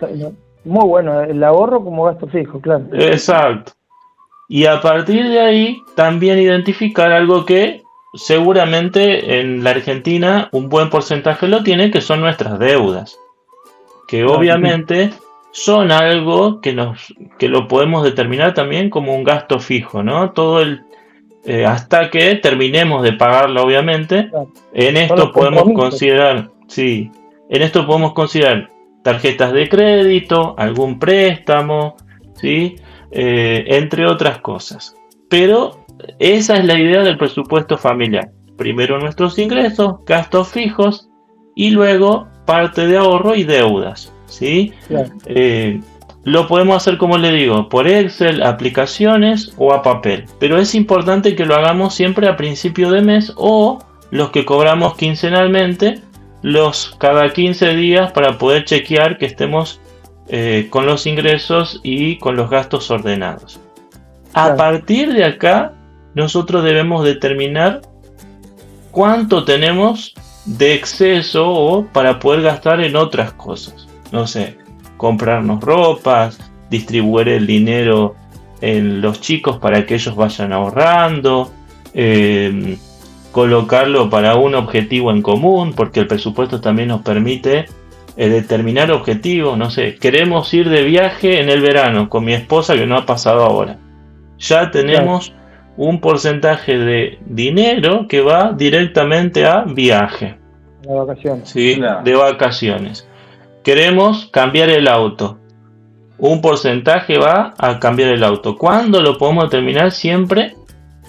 Muy bueno, el ahorro como gasto fijo, claro. Exacto. Y a partir de ahí también identificar algo que seguramente en la Argentina un buen porcentaje lo tiene, que son nuestras deudas, que obviamente son algo que lo podemos determinar también como un gasto fijo, ¿no? Todo hasta que terminemos de pagarla, obviamente. En esto podemos considerar, sí, en esto podemos considerar tarjetas de crédito, algún préstamo, ¿sí? Entre otras cosas. Pero esa es la idea del presupuesto familiar. Primero nuestros ingresos, gastos fijos y luego parte de ahorro y deudas, ¿sí? Claro. Lo podemos hacer, como le digo, por Excel, aplicaciones o a papel. Pero es importante que lo hagamos siempre a principio de mes o los que cobramos quincenalmente, cada 15 días, para poder chequear que estemos con los ingresos y con los gastos ordenados. A partir de acá nosotros debemos determinar cuánto tenemos de exceso o para poder gastar en otras cosas. No sé, comprarnos ropas, distribuir el dinero en los chicos para que ellos vayan ahorrando, colocarlo para un objetivo en común, porque el presupuesto también nos permite determinar objetivos. No sé, queremos ir de viaje en el verano con mi esposa, que no ha pasado ahora. Ya tenemos un porcentaje de dinero que va directamente a viaje. De vacaciones. Sí, de vacaciones. Queremos cambiar el auto. Un porcentaje va a cambiar el auto. ¿Cuándo lo podemos determinar? Siempre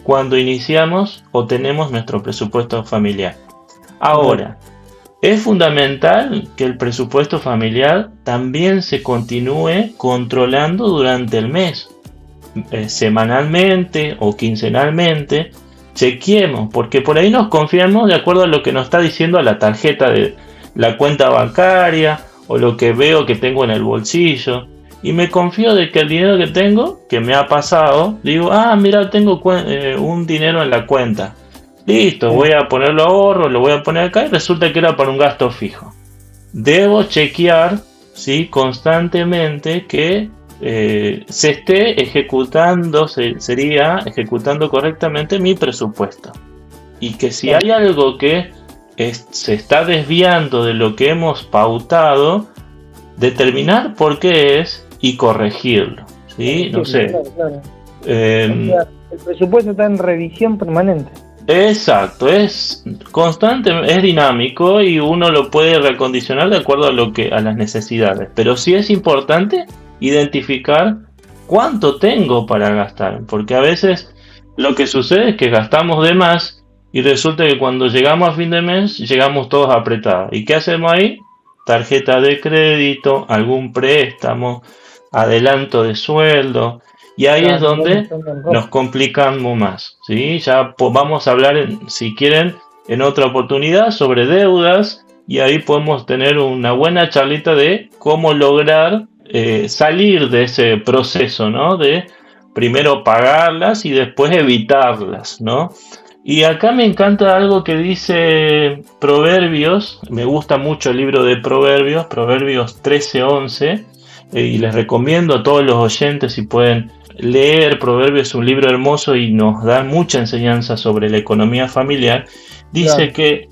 cuando iniciamos o tenemos nuestro presupuesto familiar. Ahora, es fundamental que el presupuesto familiar también se continúe controlando durante el mes. Semanalmente o quincenalmente, chequeemos, porque por ahí nos confiamos de acuerdo a lo que nos está diciendo la tarjeta de la cuenta bancaria o lo que veo que tengo en el bolsillo, y me confío de que el dinero que tengo, que me ha pasado, digo, mira, tengo un dinero en la cuenta, listo, voy a ponerlo a ahorro, lo voy a poner acá, y resulta que era para un gasto fijo. Debo chequear, ¿sí?, constantemente que se esté ejecutando, sería ejecutando correctamente mi presupuesto, y que si hay algo que se está desviando de lo que hemos pautado, determinar por qué es y corregirlo, ¿sí? No sé. Claro. El presupuesto está en revisión permanente. Exacto, es constante, es dinámico y uno lo puede recondicionar de acuerdo a las necesidades, pero sí es importante identificar cuánto tengo para gastar, porque a veces lo que sucede es que gastamos de más y resulta que cuando llegamos a fin de mes llegamos todos apretados. ¿Y qué hacemos ahí? Tarjeta de crédito, algún préstamo, adelanto de sueldo, y ahí es donde nos complicamos más, ¿sí? Ya vamos a hablar, si quieren, en otra oportunidad sobre deudas, y ahí podemos tener una buena charlita de cómo lograr salir de ese proceso, ¿no? De primero pagarlas y después evitarlas, ¿no? Y acá me encanta algo que dice Proverbios, me gusta mucho el libro de Proverbios, Proverbios 13:11, y les recomiendo a todos los oyentes si pueden leer Proverbios, es un libro hermoso y nos da mucha enseñanza sobre la economía familiar. Dice que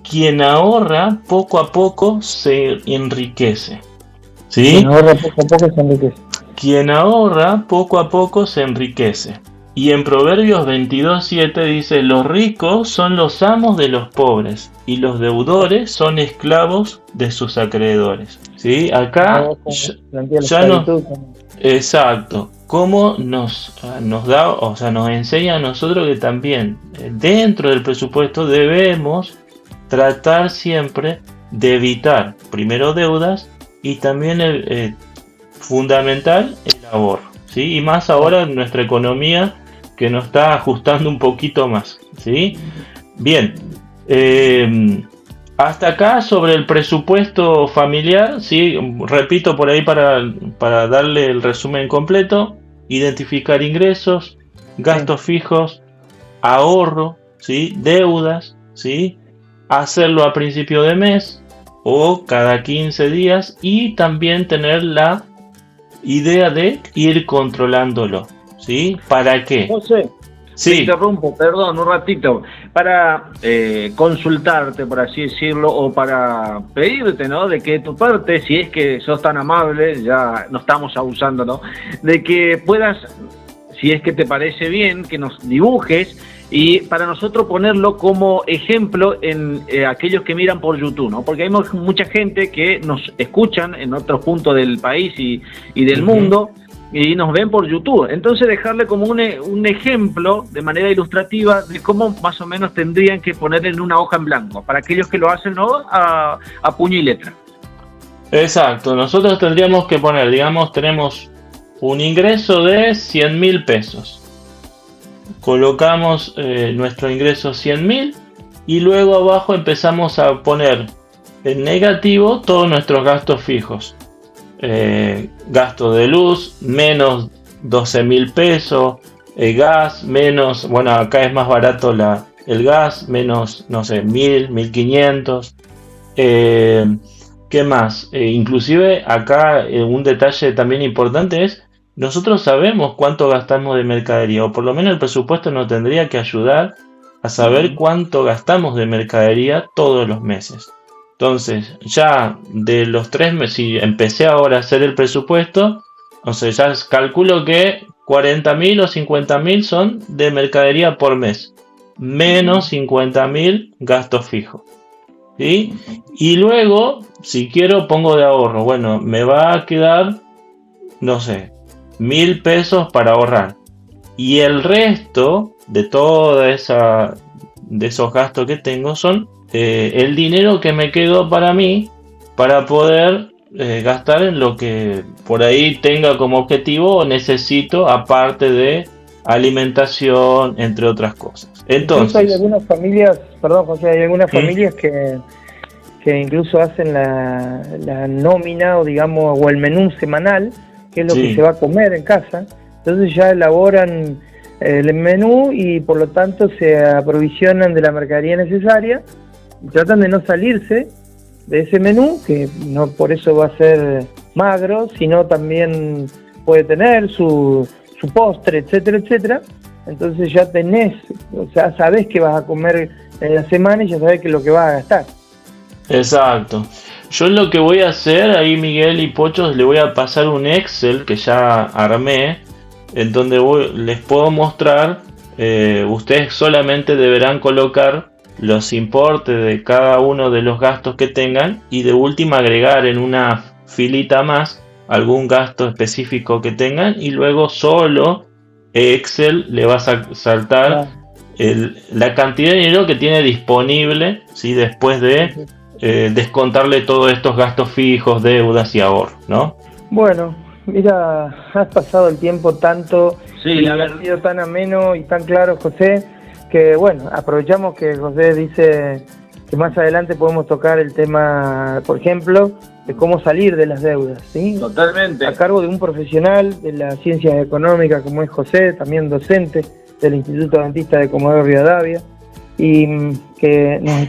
quien ahorra poco a poco se enriquece. ¿Sí? Quien ahorra poco a poco se enriquece. Quien ahorra poco a poco se enriquece. Y en Proverbios 22:7 dice: los ricos son los amos de los pobres y los deudores son esclavos de sus acreedores. ¿Sí? Acá ya nos... Exacto. Cómo nos da, o sea, nos enseña a nosotros que también dentro del presupuesto debemos tratar siempre de evitar primero deudas y también fundamental el ahorro, ¿sí? Y más ahora en nuestra economía que nos está ajustando un poquito más, ¿sí? Bien, hasta acá sobre el presupuesto familiar, ¿sí? Repito por ahí para darle el resumen completo: identificar ingresos, gastos fijos, ahorro, ¿sí? Deudas, ¿sí? Hacerlo a principio de mes o cada 15 días, y también tener la idea de ir controlándolo, ¿sí? ¿Para qué? José, sí. Te interrumpo, perdón, un ratito, para consultarte, por así decirlo, o para pedirte, ¿no?, de que de tu parte, si es que sos tan amable, ya no estamos abusando, ¿no?, de que puedas, si es que te parece bien, que nos dibujes y para nosotros ponerlo como ejemplo en aquellos que miran por YouTube, ¿no? Porque hay mucha gente que nos escuchan en otros puntos del país y del mundo, y nos ven por YouTube. Entonces dejarle como un ejemplo de manera ilustrativa de cómo más o menos tendrían que poner en una hoja en blanco, para aquellos que lo hacen, ¿no?, a puño y letra. Exacto, nosotros tendríamos que poner, digamos, tenemos un ingreso de 100.000 pesos. Colocamos nuestro ingreso 100.000 y luego abajo empezamos a poner en negativo todos nuestros gastos fijos. Gasto de luz, menos 12.000 pesos, gas menos, bueno, acá es más barato el gas, menos, no sé, 1000, 1500. ¿Qué más? Inclusive acá un detalle también importante es, nosotros sabemos cuánto gastamos de mercadería, o por lo menos el presupuesto nos tendría que ayudar a saber cuánto gastamos de mercadería todos los meses. Entonces, ya de los 3 meses, si empecé ahora a hacer el presupuesto, entonces ya calculo que 40.000 o 50.000 son de mercadería por mes, menos 50.000 gastos fijos. ¿Sí? Y luego, si quiero, pongo de ahorro. Bueno, me va a quedar, no sé, 1.000 pesos para ahorrar. Y el resto de de esos gastos que tengo son el dinero que me quedó para mí, para poder gastar en lo que por ahí tenga como objetivo o necesito, aparte de alimentación, entre otras cosas. Entonces, hay algunas familias, perdón José, hay algunas familias que incluso hacen la nómina o digamos o el menú semanal, que es lo que se va a comer en casa. Entonces ya elaboran el menú y por lo tanto se aprovisionan de la mercadería necesaria y tratan de no salirse de ese menú, que no por eso va a ser magro, sino también puede tener su postre, etcétera, etcétera. Entonces ya sabés que vas a comer en la semana y ya sabés que es lo que vas a gastar. Exacto. Yo lo que voy a hacer ahí, Miguel y Pochos, le voy a pasar un Excel que ya armé, en donde les puedo mostrar, ustedes solamente deberán colocar los importes de cada uno de los gastos que tengan y de última agregar en una filita más algún gasto específico que tengan y luego solo Excel le va a saltar la cantidad de dinero que tiene disponible, ¿sí? Después de descontarle todos estos gastos fijos, deudas y ahorro, ¿no? Bueno, mira, has pasado el tiempo tanto y ha sido tan ameno y tan claro, José, que bueno, aprovechamos que José dice que más adelante podemos tocar el tema, por ejemplo, de cómo salir de las deudas, ¿sí? Totalmente. A cargo de un profesional de las ciencias económicas como es José, también docente del Instituto Adventista de Comodoro Rivadavia, y que nos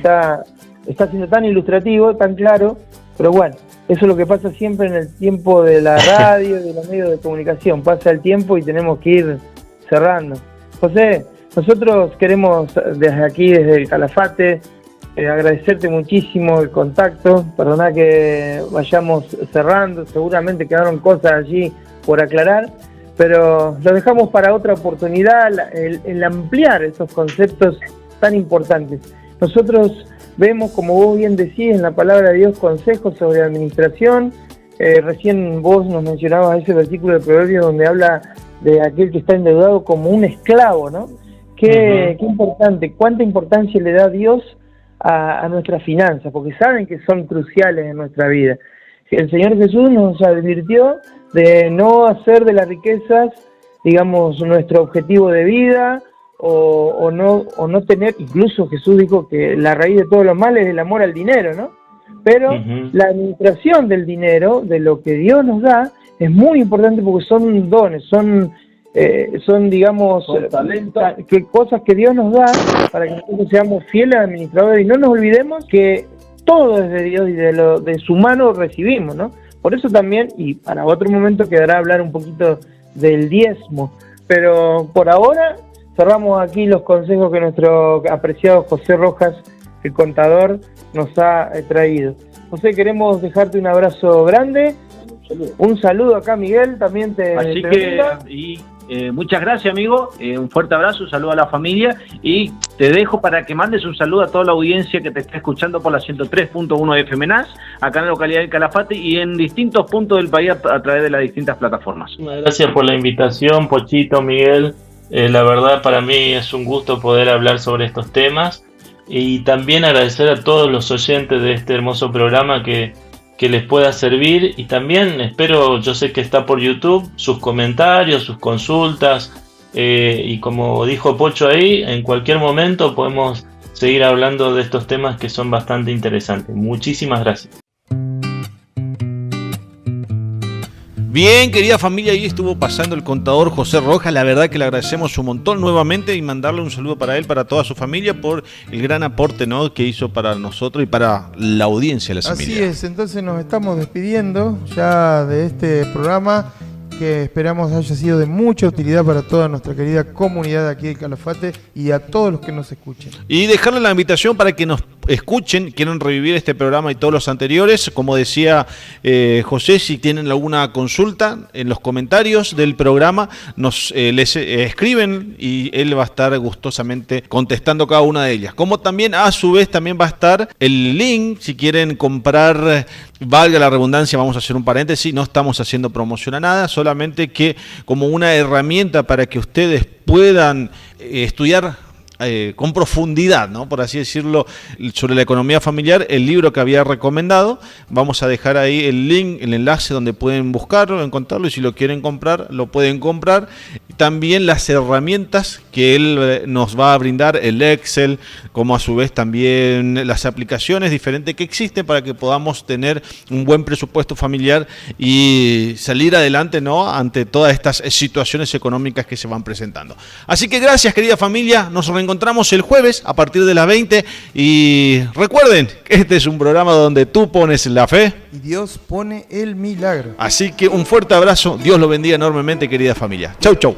está siendo tan ilustrativo, tan claro, pero bueno, eso es lo que pasa siempre en el tiempo de la radio y de los medios de comunicación, pasa el tiempo y tenemos que ir cerrando. José, nosotros queremos desde aquí, desde el Calafate, agradecerte muchísimo el contacto, perdona que vayamos cerrando, seguramente quedaron cosas allí por aclarar, pero lo dejamos para otra oportunidad, el ampliar esos conceptos tan importantes. Nosotros vemos, como vos bien decís, en la palabra de Dios, consejos sobre administración. Recién vos nos mencionabas ese versículo de Proverbios donde habla de aquel que está endeudado como un esclavo, ¿no? Qué importante, cuánta importancia le da Dios a nuestras finanzas, porque saben que son cruciales en nuestra vida. El Señor Jesús nos advirtió de no hacer de las riquezas, digamos, nuestro objetivo de vida, o no tener, incluso Jesús dijo que la raíz de todos los males es el amor al dinero, ¿no? Pero la administración del dinero, de lo que Dios nos da, es muy importante porque son dones, son digamos, cosas que Dios nos da para que nosotros seamos fieles administradores y no nos olvidemos que todo es de Dios y de su mano recibimos, ¿no? Por eso también, y para otro momento quedará hablar un poquito del diezmo, pero por ahora cerramos aquí los consejos que nuestro apreciado José Rojas, el contador, nos ha traído. José, queremos dejarte un abrazo grande, un saludo acá, Miguel, también Así que, muchas gracias, amigo, un fuerte abrazo, un saludo a la familia y te dejo para que mandes un saludo a toda la audiencia que te está escuchando por la 103.1 de FM NAS, acá en la localidad de Calafate y en distintos puntos del país a través de las distintas plataformas. Gracias por la invitación, Pochito, Miguel. La verdad para mí es un gusto poder hablar sobre estos temas y también agradecer a todos los oyentes de este hermoso programa que les pueda servir y también espero, yo sé que está por YouTube, sus comentarios, sus consultas y como dijo Pocho ahí, en cualquier momento podemos seguir hablando de estos temas que son bastante interesantes. Muchísimas gracias. Bien, querida familia, ahí estuvo pasando el contador José Rojas. La verdad que le agradecemos un montón nuevamente y mandarle un saludo para él, para toda su familia, por el gran aporte, ¿no?, que hizo para nosotros y para la audiencia de la Así familia. es, entonces nos estamos despidiendo ya de este programa que esperamos haya sido de mucha utilidad para toda nuestra querida comunidad de aquí del Calafate y a todos los que nos escuchen. Y dejarle la invitación para que nos escuchen, quieren revivir este programa y todos los anteriores. Como decía José, si tienen alguna consulta, en los comentarios del programa les escriben y él va a estar gustosamente contestando cada una de ellas. Como también a su vez también va a estar el link si quieren comprar, valga la redundancia, vamos a hacer un paréntesis, no estamos haciendo promoción a nada, solamente que como una herramienta para que ustedes puedan estudiar con profundidad, ¿no?, por así decirlo, sobre la economía familiar, el libro que había recomendado. Vamos a dejar ahí el link, el enlace donde pueden buscarlo, encontrarlo, y si lo quieren comprar, lo pueden comprar. También las herramientas que él nos va a brindar, el Excel, como a su vez también las aplicaciones diferentes que existen para que podamos tener un buen presupuesto familiar y salir adelante, ¿no?, ante todas estas situaciones económicas que se van presentando. Así que gracias, querida familia, nos reencontramos el jueves a partir de las 20 y recuerden que este es un programa donde tú pones la fe y Dios pone el milagro. Así que un fuerte abrazo, Dios lo bendiga enormemente, querida familia. Chau, chau.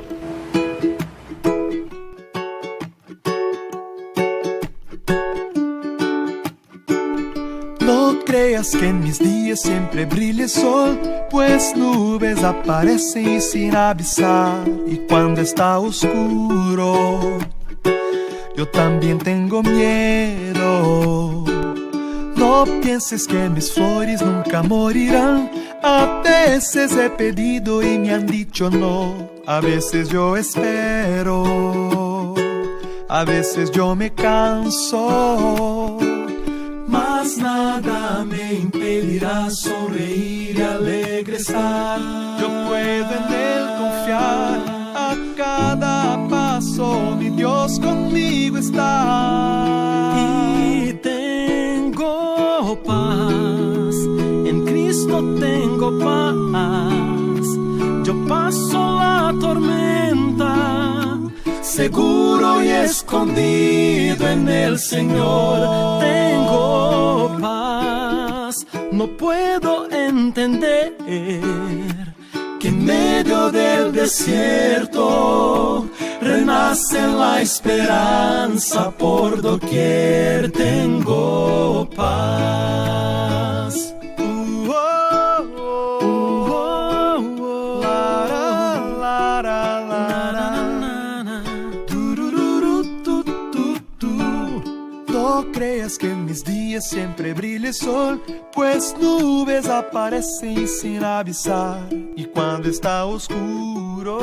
No creas que en mis días siempre brilla el sol, pues nubes aparecen sin avisar, y cuando está oscuro yo también tengo miedo. No pienses que mis flores nunca morirán. A veces he pedido y me han dicho no. A veces yo espero, a veces yo me canso, mas nada me impedirá sonreír y alegre estar. Yo puedo en él confiar. A cada paso mi Dios conmigo está. Y tengo paz, en Cristo tengo paz. Yo paso la tormenta, seguro y escondido en el Señor. Tengo paz, no puedo entender que en medio del desierto renace la esperanza por doquier. Tengo paz. No creas que en mis días siempre brilla el sol, pues nubes aparecen sin avisar, y cuando está oscuro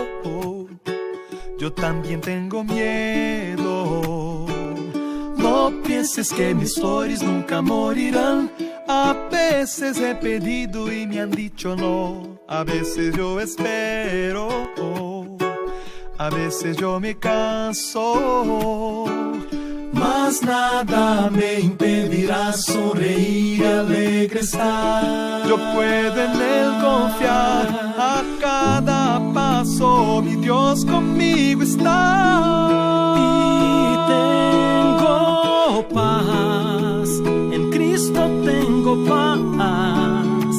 yo también tengo miedo. No pienses que mis flores nunca morirán. A veces he pedido y me han dicho no. A veces yo espero, a veces yo me canso, mas nada me impedirá sonreír y alegre estar. Yo puedo en él confiar. A cada paso mi Dios conmigo está. Y tengo paz, en Cristo tengo paz.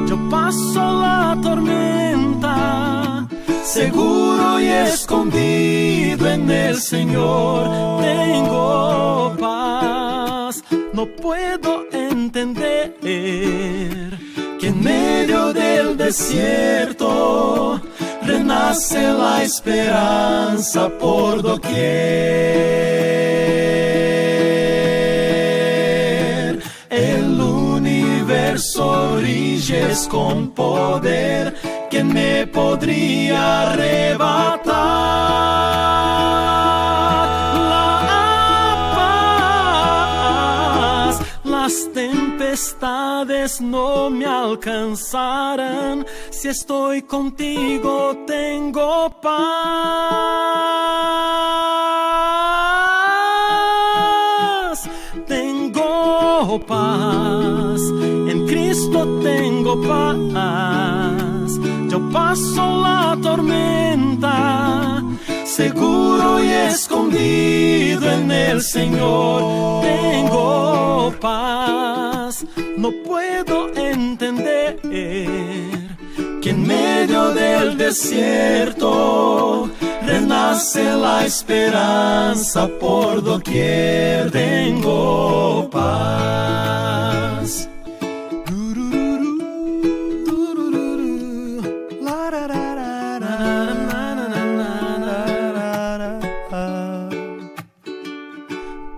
Yo paso la tormenta, seguro y escondido en el Señor. Tengo paz, no puedo entender que en medio del desierto renace la esperanza por doquier. El universo rige con poder, ¿quién me podría arrebatar la paz? Las tempestades no me alcanzarán. Si estoy contigo tengo paz. Tengo paz, en Cristo tengo paz. yo paso la tormenta, seguro y escondido en el Señor tengo paz. No puedo entender que en medio del desierto renace la esperanza por doquier. Tengo paz.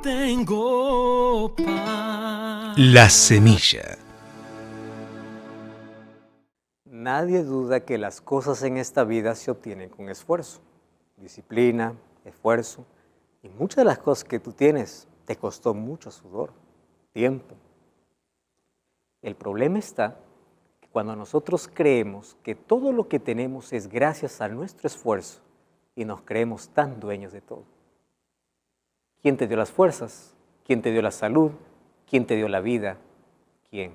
Tengo paz. La semilla. Nadie duda que las cosas en esta vida se obtienen con esfuerzo, disciplina, esfuerzo, y muchas de las cosas que tú tienes te costó mucho sudor, tiempo. El problema está que cuando nosotros creemos que todo lo que tenemos es gracias a nuestro esfuerzo y nos creemos tan dueños de todo. ¿Quién te dio las fuerzas? ¿Quién te dio la salud? ¿Quién te dio la vida? ¿Quién?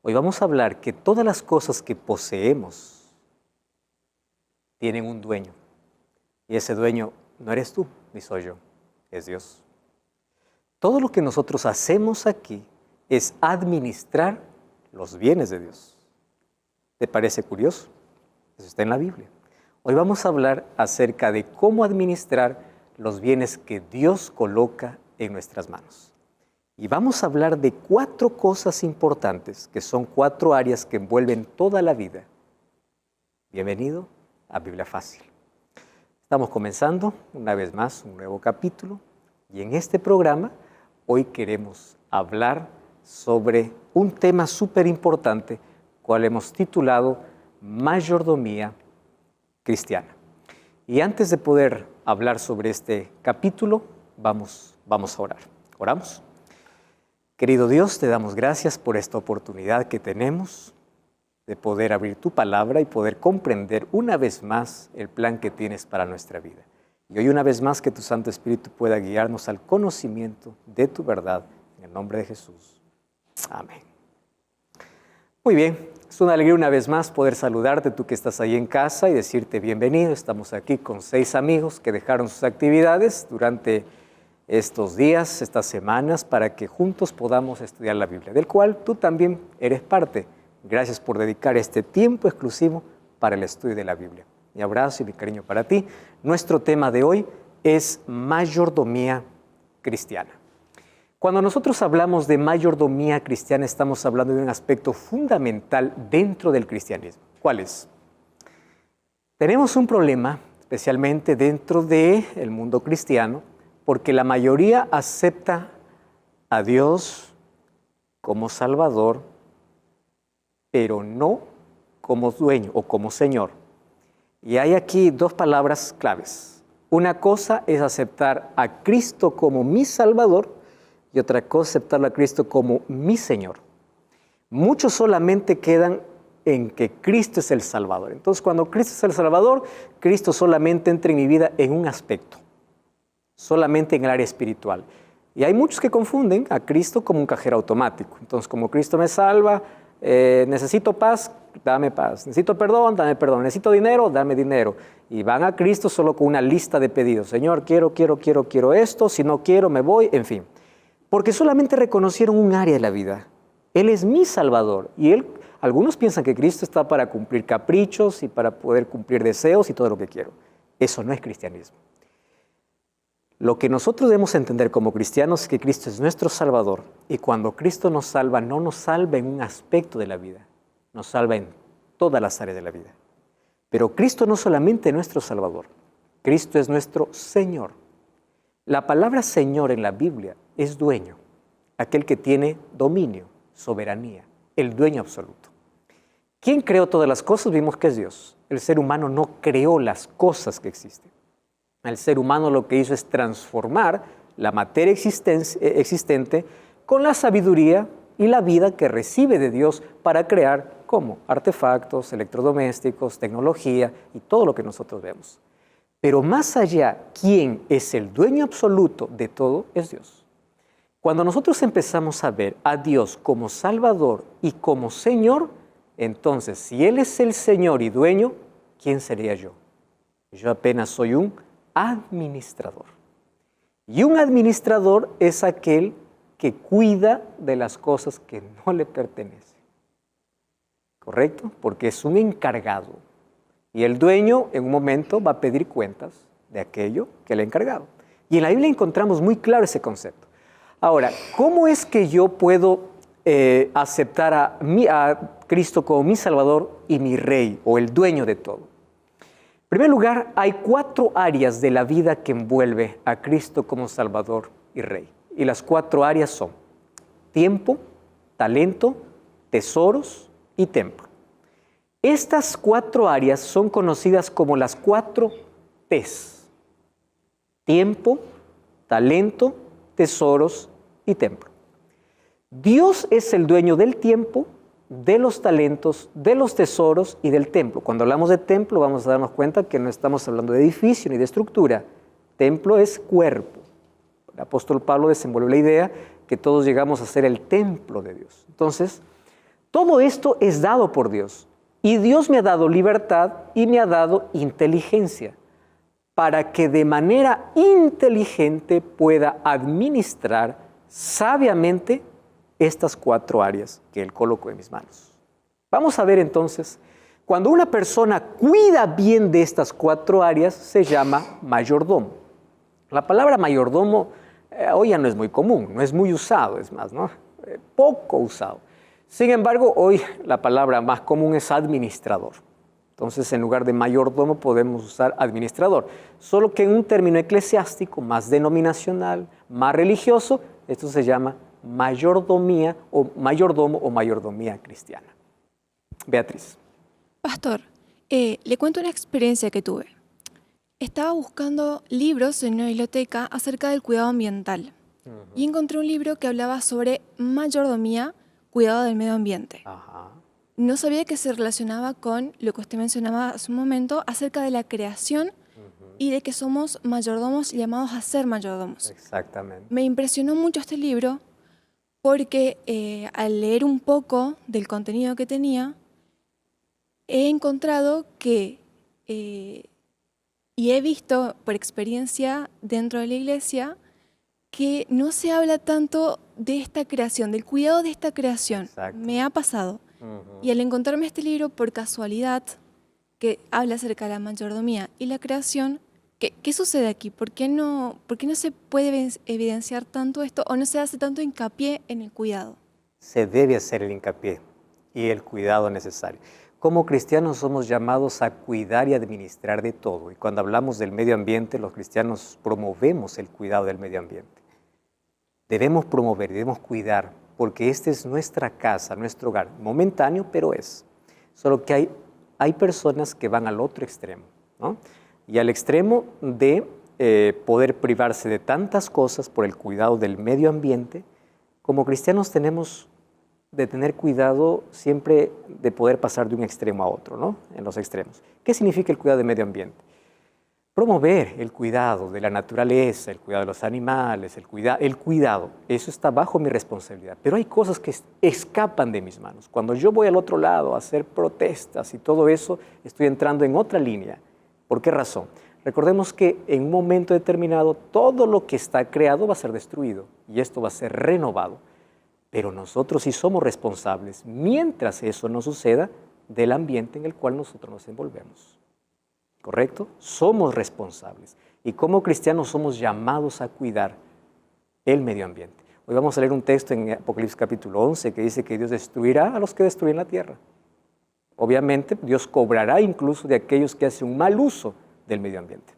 Hoy vamos a hablar que todas las cosas que poseemos tienen un dueño. Y ese dueño no eres tú, ni soy yo, es Dios. Todo lo que nosotros hacemos aquí es administrar los bienes de Dios. ¿Te parece curioso? Eso está en la Biblia. Hoy vamos a hablar acerca de cómo administrar los bienes que Dios coloca en nuestras manos. Y vamos a hablar de 4 cosas importantes, que son 4 áreas que envuelven toda la vida. Bienvenido a Biblia Fácil. Estamos comenzando una vez más un nuevo capítulo y en este programa hoy queremos hablar sobre un tema súper importante, cual hemos titulado Mayordomía Cristiana. Y antes de poder hablar sobre este capítulo, vamos a orar. ¿Oramos? Querido Dios, te damos gracias por esta oportunidad que tenemos de poder abrir tu palabra y poder comprender una vez más el plan que tienes para nuestra vida. Y hoy una vez más que tu Santo Espíritu pueda guiarnos al conocimiento de tu verdad, en el nombre de Jesús. Amén. Muy bien, es una alegría una vez más poder saludarte, tú que estás ahí en casa, y decirte bienvenido. Estamos aquí con 6 amigos que dejaron sus actividades durante estos días, estas semanas, para que juntos podamos estudiar la Biblia, del cual tú también eres parte. Gracias por dedicar este tiempo exclusivo para el estudio de la Biblia. Mi abrazo y mi cariño para ti. Nuestro tema de hoy es mayordomía cristiana. Cuando nosotros hablamos de mayordomía cristiana, estamos hablando de un aspecto fundamental dentro del cristianismo. ¿Cuál es? Tenemos un problema, especialmente dentro del mundo cristiano, porque la mayoría acepta a Dios como Salvador, pero no como dueño o como Señor. Y hay aquí 2 palabras claves. Una cosa es aceptar a Cristo como mi Salvador y otra cosa es aceptarlo a Cristo como mi Señor. Muchos solamente quedan en que Cristo es el Salvador. Entonces, cuando Cristo es el Salvador, Cristo solamente entra en mi vida en un aspecto, solamente en el área espiritual. Y hay muchos que confunden a Cristo como un cajero automático. Entonces, como Cristo me salva, necesito paz, dame paz. Necesito perdón, dame perdón. Necesito dinero, dame dinero. Y van a Cristo solo con una lista de pedidos. Señor, quiero esto. Si no quiero, me voy. En fin. Porque solamente reconocieron un área de la vida. Él es mi Salvador. Y algunos piensan que Cristo está para cumplir caprichos y para poder cumplir deseos y todo lo que quiero. Eso no es cristianismo. Lo que nosotros debemos entender como cristianos es que Cristo es nuestro Salvador. Y cuando Cristo nos salva, no nos salva en un aspecto de la vida. Nos salva en todas las áreas de la vida. Pero Cristo no solamente es nuestro Salvador. Cristo es nuestro Señor. La palabra Señor en la Biblia es dueño, aquel que tiene dominio, soberanía, el dueño absoluto. ¿Quién creó todas las cosas? Vimos que es Dios. El ser humano no creó las cosas que existen. El ser humano lo que hizo es transformar la materia existente con la sabiduría y la vida que recibe de Dios para crear, ¿cómo? Artefactos, electrodomésticos, tecnología y todo lo que nosotros vemos. Pero más allá, ¿quién es el dueño absoluto de todo? Es Dios. Cuando nosotros empezamos a ver a Dios como Salvador y como Señor, Entonces, si Él es el Señor y dueño, ¿quién sería yo? Yo apenas soy un administrador. Y un administrador es aquel que cuida de las cosas que no le pertenecen. ¿Correcto? Porque es un encargado. Y el dueño en un momento va a pedir cuentas de aquello que le ha encargado. Y en la Biblia encontramos muy claro ese concepto. Ahora, ¿cómo es que yo puedo aceptar a Cristo como mi Salvador y mi Rey o el dueño de todo? En primer lugar, hay 4 áreas de la vida que envuelve a Cristo como Salvador y Rey. Y las 4 áreas son tiempo, talento, tesoros y templo. Estas 4 áreas son conocidas como las 4 T's. Tiempo, talento, tesoros y templo. Dios es el dueño del tiempo, de los talentos, de los tesoros y del templo. Cuando hablamos de templo vamos a darnos cuenta que no estamos hablando de edificio ni de estructura. Templo es cuerpo. El apóstol Pablo desenvuelve la idea que todos llegamos a ser el templo de Dios. Entonces, todo esto es dado por Dios. Y Dios me ha dado libertad y me ha dado inteligencia para que de manera inteligente pueda administrar sabiamente estas 4 áreas que Él colocó en mis manos. Vamos a ver entonces, cuando una persona cuida bien de estas 4 áreas, se llama mayordomo. La palabra mayordomo hoy ya no es muy común, no es muy usado, es más, ¿no? Poco usado. Sin embargo, hoy la palabra más común es administrador. Entonces, en lugar de mayordomo podemos usar administrador. Solo que en un término eclesiástico más denominacional, más religioso, esto se llama mayordomía o mayordomo o mayordomía cristiana. Beatriz. Pastor, le cuento una experiencia que tuve. Estaba buscando libros en una biblioteca acerca del cuidado ambiental y encontré un libro que hablaba sobre mayordomía, cuidado del medio ambiente. No sabía que se relacionaba con lo que usted mencionaba hace un momento acerca de la creación y de que somos mayordomos llamados a ser mayordomos. Exactamente. Me impresionó mucho este libro porque al leer un poco del contenido que tenía, he encontrado que, y he visto por experiencia dentro de la iglesia, que no se habla tanto de esta creación, del cuidado de esta creación. Exacto. Me ha pasado. Y al encontrarme este libro por casualidad, que habla acerca de la mayordomía y la creación, ¿qué sucede aquí? ¿Por qué no se puede evidenciar tanto esto o no se hace tanto hincapié en el cuidado? Se debe hacer el hincapié y el cuidado necesario. Como cristianos somos llamados a cuidar y administrar de todo. Y cuando hablamos del medio ambiente, los cristianos promovemos el cuidado del medio ambiente. Debemos promover, debemos cuidar, porque esta es nuestra casa, nuestro hogar. Momentáneo, pero es. Solo que hay personas que van al otro extremo, ¿no? Y al extremo de poder privarse de tantas cosas por el cuidado del medio ambiente. Como cristianos tenemos de tener cuidado siempre de poder pasar de un extremo a otro, ¿no? En los extremos. ¿Qué significa el cuidado del medio ambiente? Promover el cuidado de la naturaleza, el cuidado de los animales, el cuidado. Eso está bajo mi responsabilidad. Pero hay cosas que escapan de mis manos. Cuando yo voy al otro lado a hacer protestas y todo eso, estoy entrando en otra línea. ¿Por qué razón? Recordemos que en un momento determinado todo lo que está creado va a ser destruido y esto va a ser renovado. Pero nosotros sí somos responsables, mientras eso no suceda, del ambiente en el cual nosotros nos envolvemos. ¿Correcto? Somos responsables. Y como cristianos somos llamados a cuidar el medio ambiente. Hoy vamos a leer un texto en Apocalipsis capítulo 11 que dice que Dios destruirá a los que destruyen la tierra. Obviamente, Dios cobrará incluso de aquellos que hacen un mal uso del medio ambiente.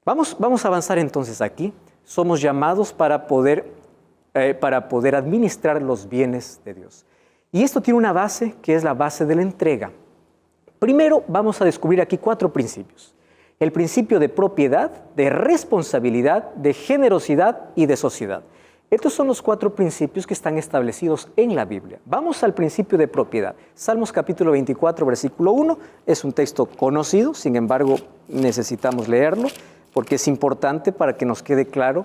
Vamos a avanzar entonces aquí. Somos llamados para poder administrar los bienes de Dios. Y esto tiene una base que es la base de la entrega. Primero vamos a descubrir aquí 4 principios. El principio de propiedad, de responsabilidad, de generosidad y de sociedad. Estos son los 4 principios que están establecidos en la Biblia. Vamos al principio de propiedad. Salmos capítulo 24, versículo 1. Es un texto conocido, sin embargo necesitamos leerlo porque es importante para que nos quede claro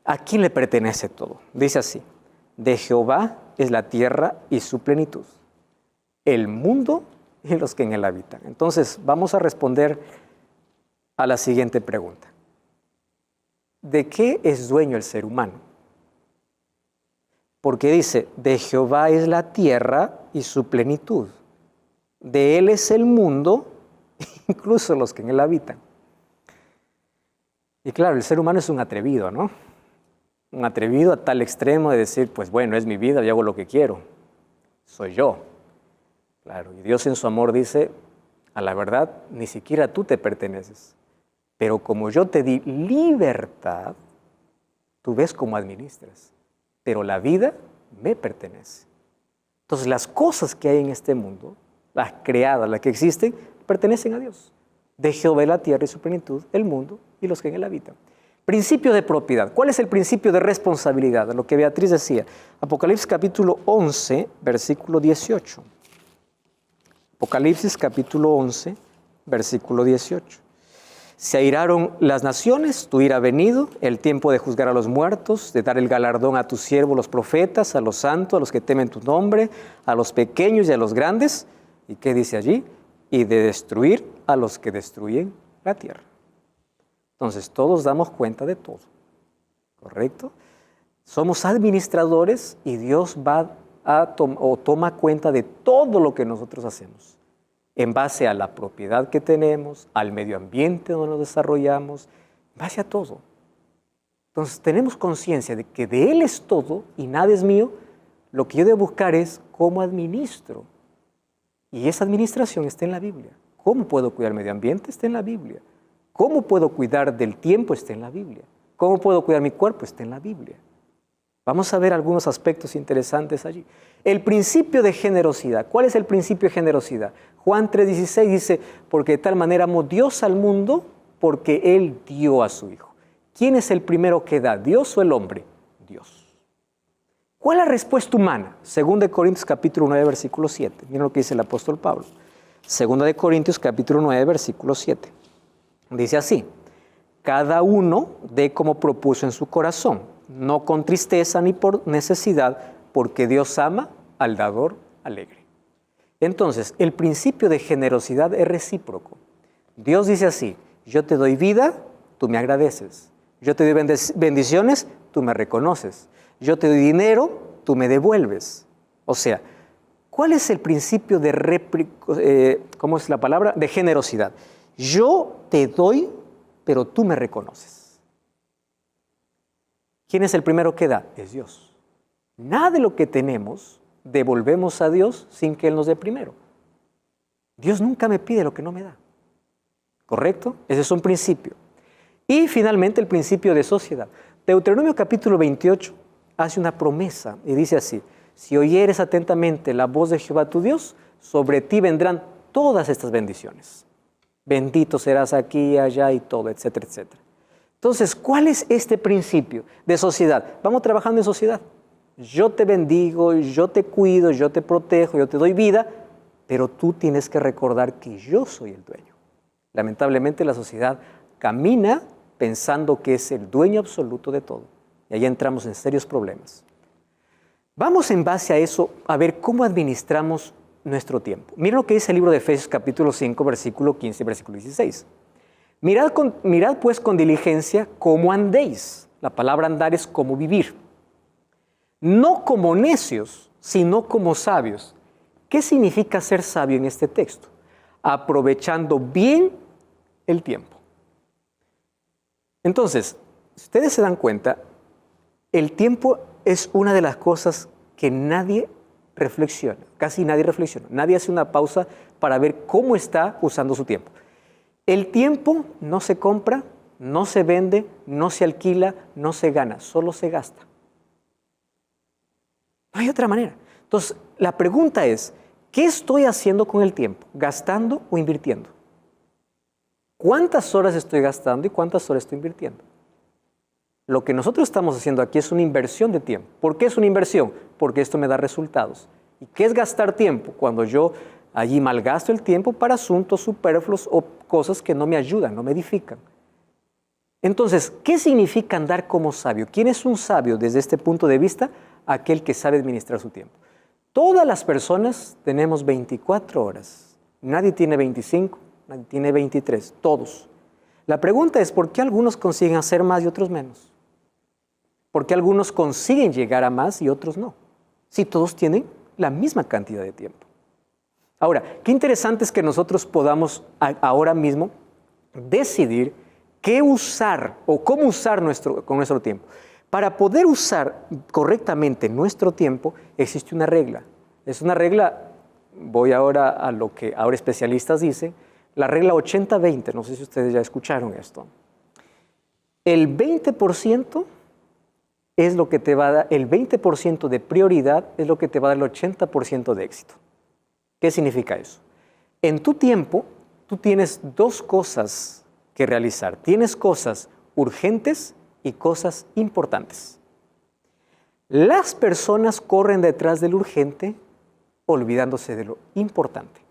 a quién le pertenece todo. Dice así: de Jehová es la tierra y su plenitud, el mundo y los que en él habitan. Entonces, vamos a responder a la siguiente pregunta. ¿De qué es dueño el ser humano? Porque dice, de Jehová es la tierra y su plenitud. De él es el mundo, incluso los que en él habitan. Y claro, el ser humano es un atrevido, ¿no? Un atrevido a tal extremo de decir, pues bueno, es mi vida, yo hago lo que quiero. Soy yo. Claro, y Dios en su amor dice, a la verdad, ni siquiera tú te perteneces. Pero como yo te di libertad, tú ves cómo administras. Pero la vida me pertenece. Entonces, las cosas que hay en este mundo, las creadas, las que existen, pertenecen a Dios. De Jehová la tierra y su plenitud, el mundo y los que en él habitan. Principio de propiedad. ¿Cuál es el principio de responsabilidad? Lo que Beatriz decía. Apocalipsis capítulo 11, versículo 18. Apocalipsis capítulo 11, versículo 18. Se airaron las naciones, tu ira ha venido, el tiempo de juzgar a los muertos, de dar el galardón a tus siervos los profetas, a los santos, a los que temen tu nombre, a los pequeños y a los grandes. ¿Y qué dice allí? Y de destruir a los que destruyen la tierra. Entonces, todos damos cuenta de todo, ¿correcto? Somos administradores y Dios va toma cuenta de todo lo que nosotros hacemos, en base a la propiedad que tenemos, al medio ambiente donde nos desarrollamos, en base a todo. Entonces, tenemos conciencia de que de Él es todo y nada es mío. Lo que yo debo buscar es cómo administro. Y esa administración está en la Biblia. ¿Cómo puedo cuidar el medio ambiente? Está en la Biblia. ¿Cómo puedo cuidar del tiempo? Está en la Biblia. ¿Cómo puedo cuidar mi cuerpo? Está en la Biblia. Vamos a ver algunos aspectos interesantes allí. El principio de generosidad. ¿Cuál es el principio de generosidad? Juan 3:16 dice, porque de tal manera amó Dios al mundo, porque Él dio a su Hijo. ¿Quién es el primero que da? ¿Dios o el hombre? Dios. ¿Cuál es la respuesta humana? 2 Corintios capítulo 9, versículo 7. Miren lo que dice el apóstol Pablo. 2 Corintios capítulo 9, versículo 7. Dice así, cada uno dé como propuso en su corazón, no con tristeza ni por necesidad, porque Dios ama al dador alegre. Entonces, el principio de generosidad es recíproco. Dios dice así, yo te doy vida, tú me agradeces. Yo te doy bendiciones, tú me reconoces. Yo te doy dinero, tú me devuelves. O sea, ¿cuál es el principio de ¿cómo es la palabra? De generosidad. Yo te doy, pero tú me reconoces. ¿Quién es el primero que da? Es Dios. Nada de lo que tenemos devolvemos a Dios sin que Él nos dé primero. Dios nunca me pide lo que no me da. ¿Correcto? Ese es un principio. Y finalmente el principio de sociedad. Deuteronomio capítulo 28 hace una promesa y dice así, si oyeres atentamente la voz de Jehová tu Dios, sobre ti vendrán todas estas bendiciones. Bendito serás aquí, allá y todo, etcétera, etcétera. Entonces, ¿cuál es este principio de sociedad? Vamos trabajando en sociedad. Yo te bendigo, yo te cuido, yo te protejo, yo te doy vida, pero tú tienes que recordar que yo soy el dueño. Lamentablemente la sociedad camina pensando que es el dueño absoluto de todo. Y ahí entramos en serios problemas. Vamos en base a eso a ver cómo administramos nuestro tiempo. Miren lo que dice el libro de Efesios capítulo 5, versículo 15 y versículo 16. Mirad pues con diligencia cómo andéis. La palabra andar es como vivir. No como necios, sino como sabios. ¿Qué significa ser sabio en este texto? Aprovechando bien el tiempo. Entonces, si ustedes se dan cuenta, el tiempo es una de las cosas que nadie reflexiona, casi nadie reflexiona. Nadie hace una pausa para ver cómo está usando su tiempo. El tiempo no se compra, no se vende, no se alquila, no se gana, solo se gasta. No hay otra manera. Entonces, la pregunta es, ¿qué estoy haciendo con el tiempo? ¿Gastando o invirtiendo? ¿Cuántas horas estoy gastando y cuántas horas estoy invirtiendo? Lo que nosotros estamos haciendo aquí es una inversión de tiempo. ¿Por qué es una inversión? Porque esto me da resultados. ¿Y qué es gastar tiempo? Cuando yo allí malgasto el tiempo para asuntos superfluos o cosas que no me ayudan, no me edifican. Entonces, ¿qué significa andar como sabio? ¿Quién es un sabio desde este punto de vista? Aquel que sabe administrar su tiempo. Todas las personas tenemos 24 horas. Nadie tiene 25, nadie tiene 23, todos. La pregunta es, ¿por qué algunos consiguen hacer más y otros menos? ¿Por qué algunos consiguen llegar a más y otros no? Si todos tienen la misma cantidad de tiempo. Ahora, qué interesante es que nosotros podamos ahora mismo decidir qué usar o cómo usar con nuestro tiempo. Para poder usar correctamente nuestro tiempo, existe una regla. Es una regla, voy ahora a lo que ahora especialistas dicen, la regla 80-20, no sé si ustedes ya escucharon esto. El 20% es lo que te va a dar, el 20% de prioridad es lo que te va a dar el 80% de éxito. ¿Qué significa eso? En tu tiempo, tú tienes dos cosas que realizar. Tienes cosas urgentes y cosas importantes. Las personas corren detrás del urgente, olvidándose de lo importante.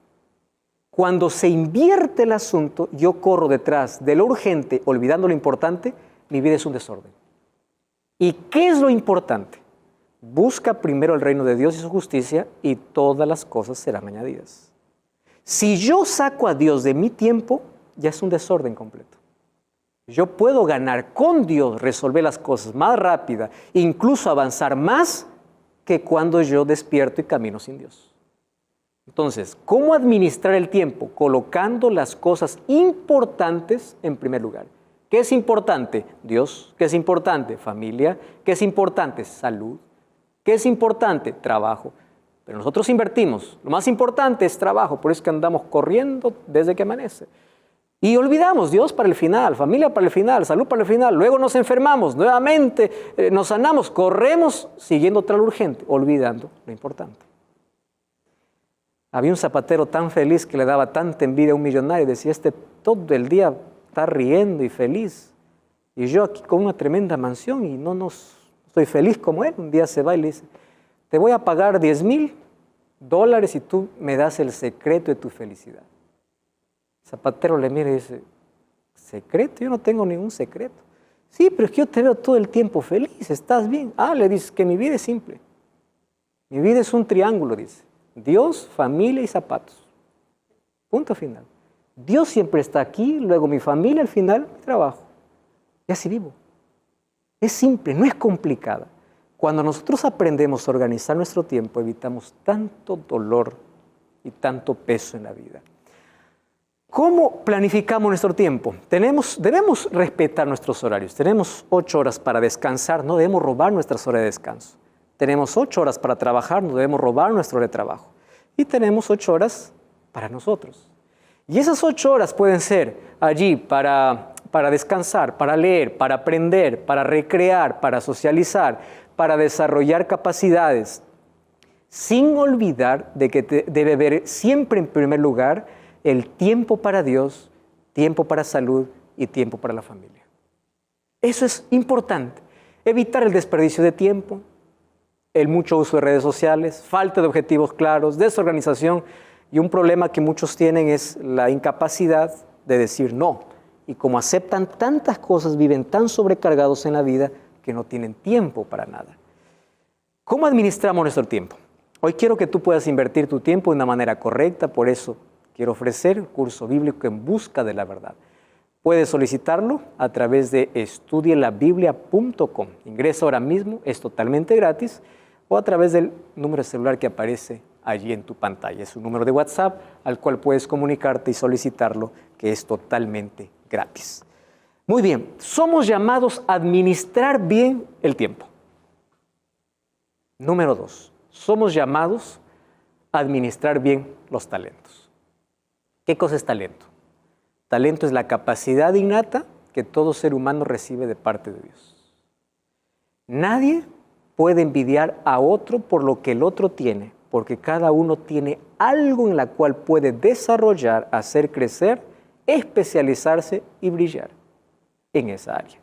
Cuando se invierte el asunto, yo corro detrás de lo urgente, olvidando lo importante, mi vida es un desorden. ¿Y qué es lo importante? Busca primero el reino de Dios y su justicia y todas las cosas serán añadidas. Si yo saco a Dios de mi tiempo, ya es un desorden completo. Yo puedo ganar con Dios, resolver las cosas más rápida, incluso avanzar más que cuando yo despierto y camino sin Dios. Entonces, ¿cómo administrar el tiempo? Colocando las cosas importantes en primer lugar. ¿Qué es importante? Dios. ¿Qué es importante? Familia. ¿Qué es importante? Salud. ¿Qué es importante? Trabajo. Pero nosotros invertimos. Lo más importante es trabajo, por eso es que andamos corriendo desde que amanece. Y olvidamos Dios para el final, familia para el final, salud para el final. Luego nos enfermamos, nuevamente nos sanamos, corremos siguiendo tras lo urgente, olvidando lo importante. Había un zapatero tan feliz que le daba tanta envidia a un millonario. Decía, todo el día está riendo y feliz. Y yo aquí con una tremenda mansión y no estoy feliz como él. Un día se va y le dice, te voy a pagar $10,000 y tú me das el secreto de tu felicidad. El zapatero le mira y dice, ¿secreto? Yo no tengo ningún secreto. Sí, pero es que yo te veo todo el tiempo feliz, ¿estás bien? Le dice que mi vida es simple. Mi vida es un triángulo, dice. Dios, familia y zapatos. Punto final. Dios siempre está aquí, luego mi familia, al final mi trabajo. Y así vivo. Es simple, no es complicada. Cuando nosotros aprendemos a organizar nuestro tiempo, evitamos tanto dolor y tanto peso en la vida. ¿Cómo planificamos nuestro tiempo? Debemos respetar nuestros horarios. Tenemos 8 horas para descansar, no debemos robar nuestras horas de descanso. Tenemos 8 horas para trabajar, no debemos robar nuestra hora de trabajo. Y tenemos 8 horas para nosotros. Y esas 8 horas pueden ser allí para descansar, para leer, para aprender, para recrear, para socializar, para desarrollar capacidades, sin olvidar de que debe haber siempre en primer lugar el tiempo para Dios, tiempo para salud y tiempo para la familia. Eso es importante. Evitar el desperdicio de tiempo, el mucho uso de redes sociales, falta de objetivos claros, desorganización y un problema que muchos tienen es la incapacidad de decir no. Y como aceptan tantas cosas, viven tan sobrecargados en la vida que no tienen tiempo para nada. ¿Cómo administramos nuestro tiempo? Hoy quiero que tú puedas invertir tu tiempo de una manera correcta, por eso quiero ofrecer el curso bíblico En Busca de la Verdad. Puedes solicitarlo a través de estudielabiblia.com. Ingresa ahora mismo, es totalmente gratis, o a través del número de celular que aparece allí en tu pantalla. Es un número de WhatsApp al cual puedes comunicarte y solicitarlo, que es totalmente gratis. Muy bien, somos llamados a administrar bien el tiempo. Número 2, somos llamados a administrar bien los talentos. ¿Qué cosa es talento? Talento es la capacidad innata que todo ser humano recibe de parte de Dios. Nadie puede envidiar a otro por lo que el otro tiene, porque cada uno tiene algo en la cual puede desarrollar, hacer crecer, especializarse y brillar en esa área.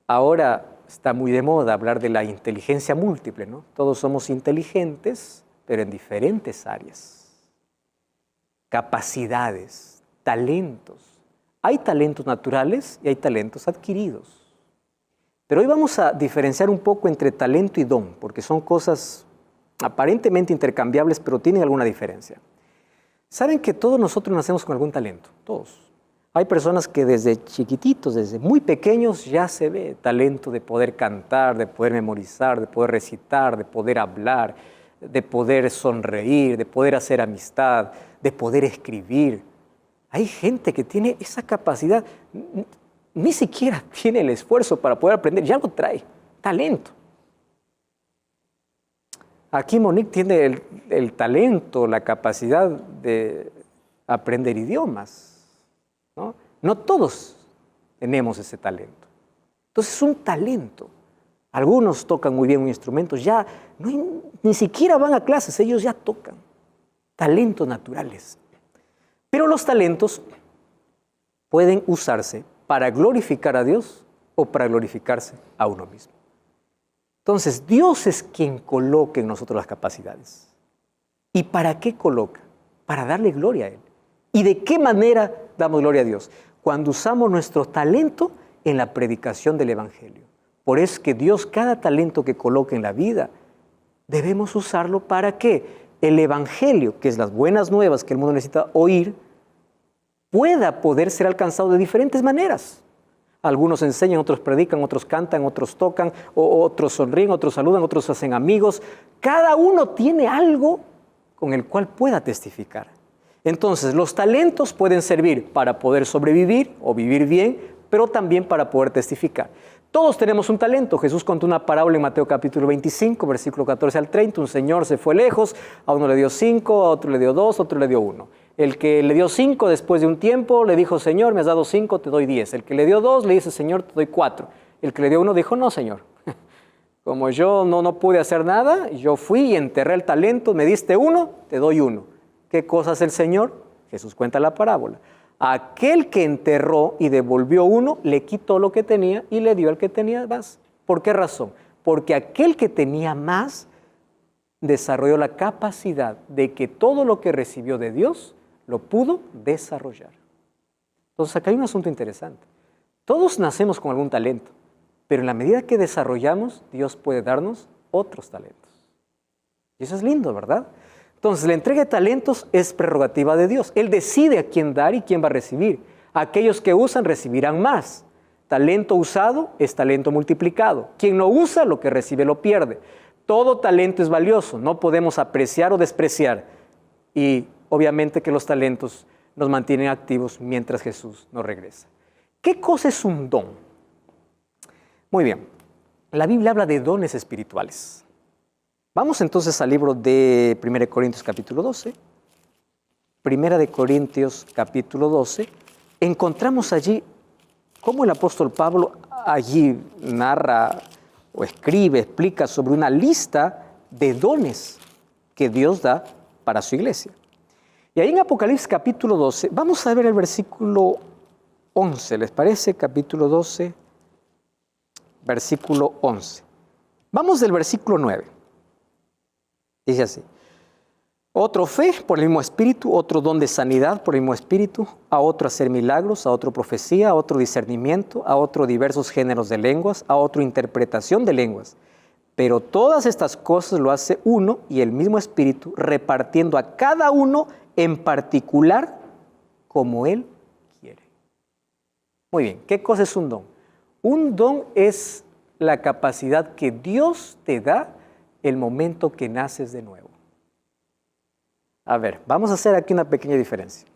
Ahora está muy de moda hablar de la inteligencia múltiple, ¿no? Todos somos inteligentes, pero en diferentes áreas. Capacidades, talentos. Hay talentos naturales y hay talentos adquiridos. Pero hoy vamos a diferenciar un poco entre talento y don, porque son cosas aparentemente intercambiables, pero tienen alguna diferencia. Saben que todos nosotros nacemos con algún talento, todos. Hay personas que desde chiquititos, desde muy pequeños, ya se ve talento de poder cantar, de poder memorizar, de poder recitar, de poder hablar, de poder sonreír, de poder hacer amistad, de poder escribir. Hay gente que tiene esa capacidad, ni siquiera tiene el esfuerzo para poder aprender, ya lo trae, talento. Aquí Monique tiene el talento, la capacidad de aprender idiomas, ¿no? No todos tenemos ese talento. Entonces es un talento. Algunos tocan muy bien un instrumento, ya ni siquiera van a clases, ellos ya tocan. Talentos naturales. Pero los talentos pueden usarse para glorificar a Dios o para glorificarse a uno mismo. Entonces, Dios es quien coloca en nosotros las capacidades. ¿Y para qué coloca? Para darle gloria a Él. ¿Y de qué manera damos gloria a Dios? Cuando usamos nuestro talento en la predicación del Evangelio. Por eso es que Dios, cada talento que coloca en la vida, debemos usarlo para que el Evangelio, que es las buenas nuevas que el mundo necesita oír, pueda poder ser alcanzado de diferentes maneras. Algunos enseñan, otros predican, otros cantan, otros tocan, otros sonríen, otros saludan, otros hacen amigos. Cada uno tiene algo con el cual pueda testificar. Entonces, los talentos pueden servir para poder sobrevivir o vivir bien, pero también para poder testificar. Todos tenemos un talento. Jesús contó una parábola en Mateo capítulo 25, versículo 14 al 30. Un señor se fue lejos, a uno le dio 5, a otro le dio 2, a otro le dio 1. El que le dio 5 después de un tiempo le dijo, Señor, me has dado 5, te doy 10. El que le dio 2 le dice, Señor, te doy 4. El que le dio 1 dijo, no, Señor. Como yo no pude hacer nada, yo fui y enterré el talento, me diste 1, te doy 1. ¿Qué cosa hace el Señor? Jesús cuenta la parábola. Aquel que enterró y devolvió 1, le quitó lo que tenía y le dio al que tenía más. ¿Por qué razón? Porque aquel que tenía más desarrolló la capacidad de que todo lo que recibió de Dios lo pudo desarrollar. Entonces acá hay un asunto interesante. Todos nacemos con algún talento, pero en la medida que desarrollamos, Dios puede darnos otros talentos. Y eso es lindo, ¿verdad? Entonces la entrega de talentos es prerrogativa de Dios. Él decide a quién dar y quién va a recibir. Aquellos que usan recibirán más. Talento usado es talento multiplicado. Quien no usa, lo que recibe lo pierde. Todo talento es valioso, no podemos apreciar o despreciar. Y obviamente que los talentos nos mantienen activos mientras Jesús nos regresa. ¿Qué cosa es un don? Muy bien, la Biblia habla de dones espirituales. Vamos entonces al libro de 1 Corintios capítulo 12. 1 Corintios capítulo 12. Encontramos allí cómo el apóstol Pablo allí narra o escribe, explica sobre una lista de dones que Dios da para su iglesia. Y ahí en Apocalipsis capítulo 12, vamos a ver el versículo 11, ¿les parece? Capítulo 12, versículo 11. Vamos del versículo 9. Dice así: otro fe por el mismo espíritu, otro don de sanidad por el mismo espíritu, a otro hacer milagros, a otro profecía, a otro discernimiento, a otro diversos géneros de lenguas, a otro interpretación de lenguas. Pero todas estas cosas lo hace uno y el mismo espíritu, repartiendo a cada uno en particular como Él quiere. Muy bien, ¿qué cosa es un don? Un don es la capacidad que Dios te da el momento que naces de nuevo. A ver, vamos a hacer aquí una pequeña diferencia.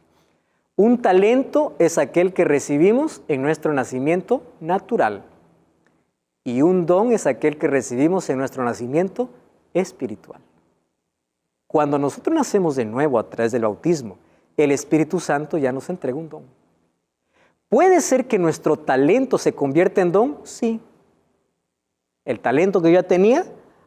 Un talento es aquel que recibimos en nuestro nacimiento natural. Y un don es aquel que recibimos en nuestro nacimiento espiritual. Cuando nosotros nacemos de nuevo a través del bautismo, el Espíritu Santo ya nos entrega un don. ¿Puede ser que nuestro talento se convierta en don? Sí. El talento que yo ya tenía,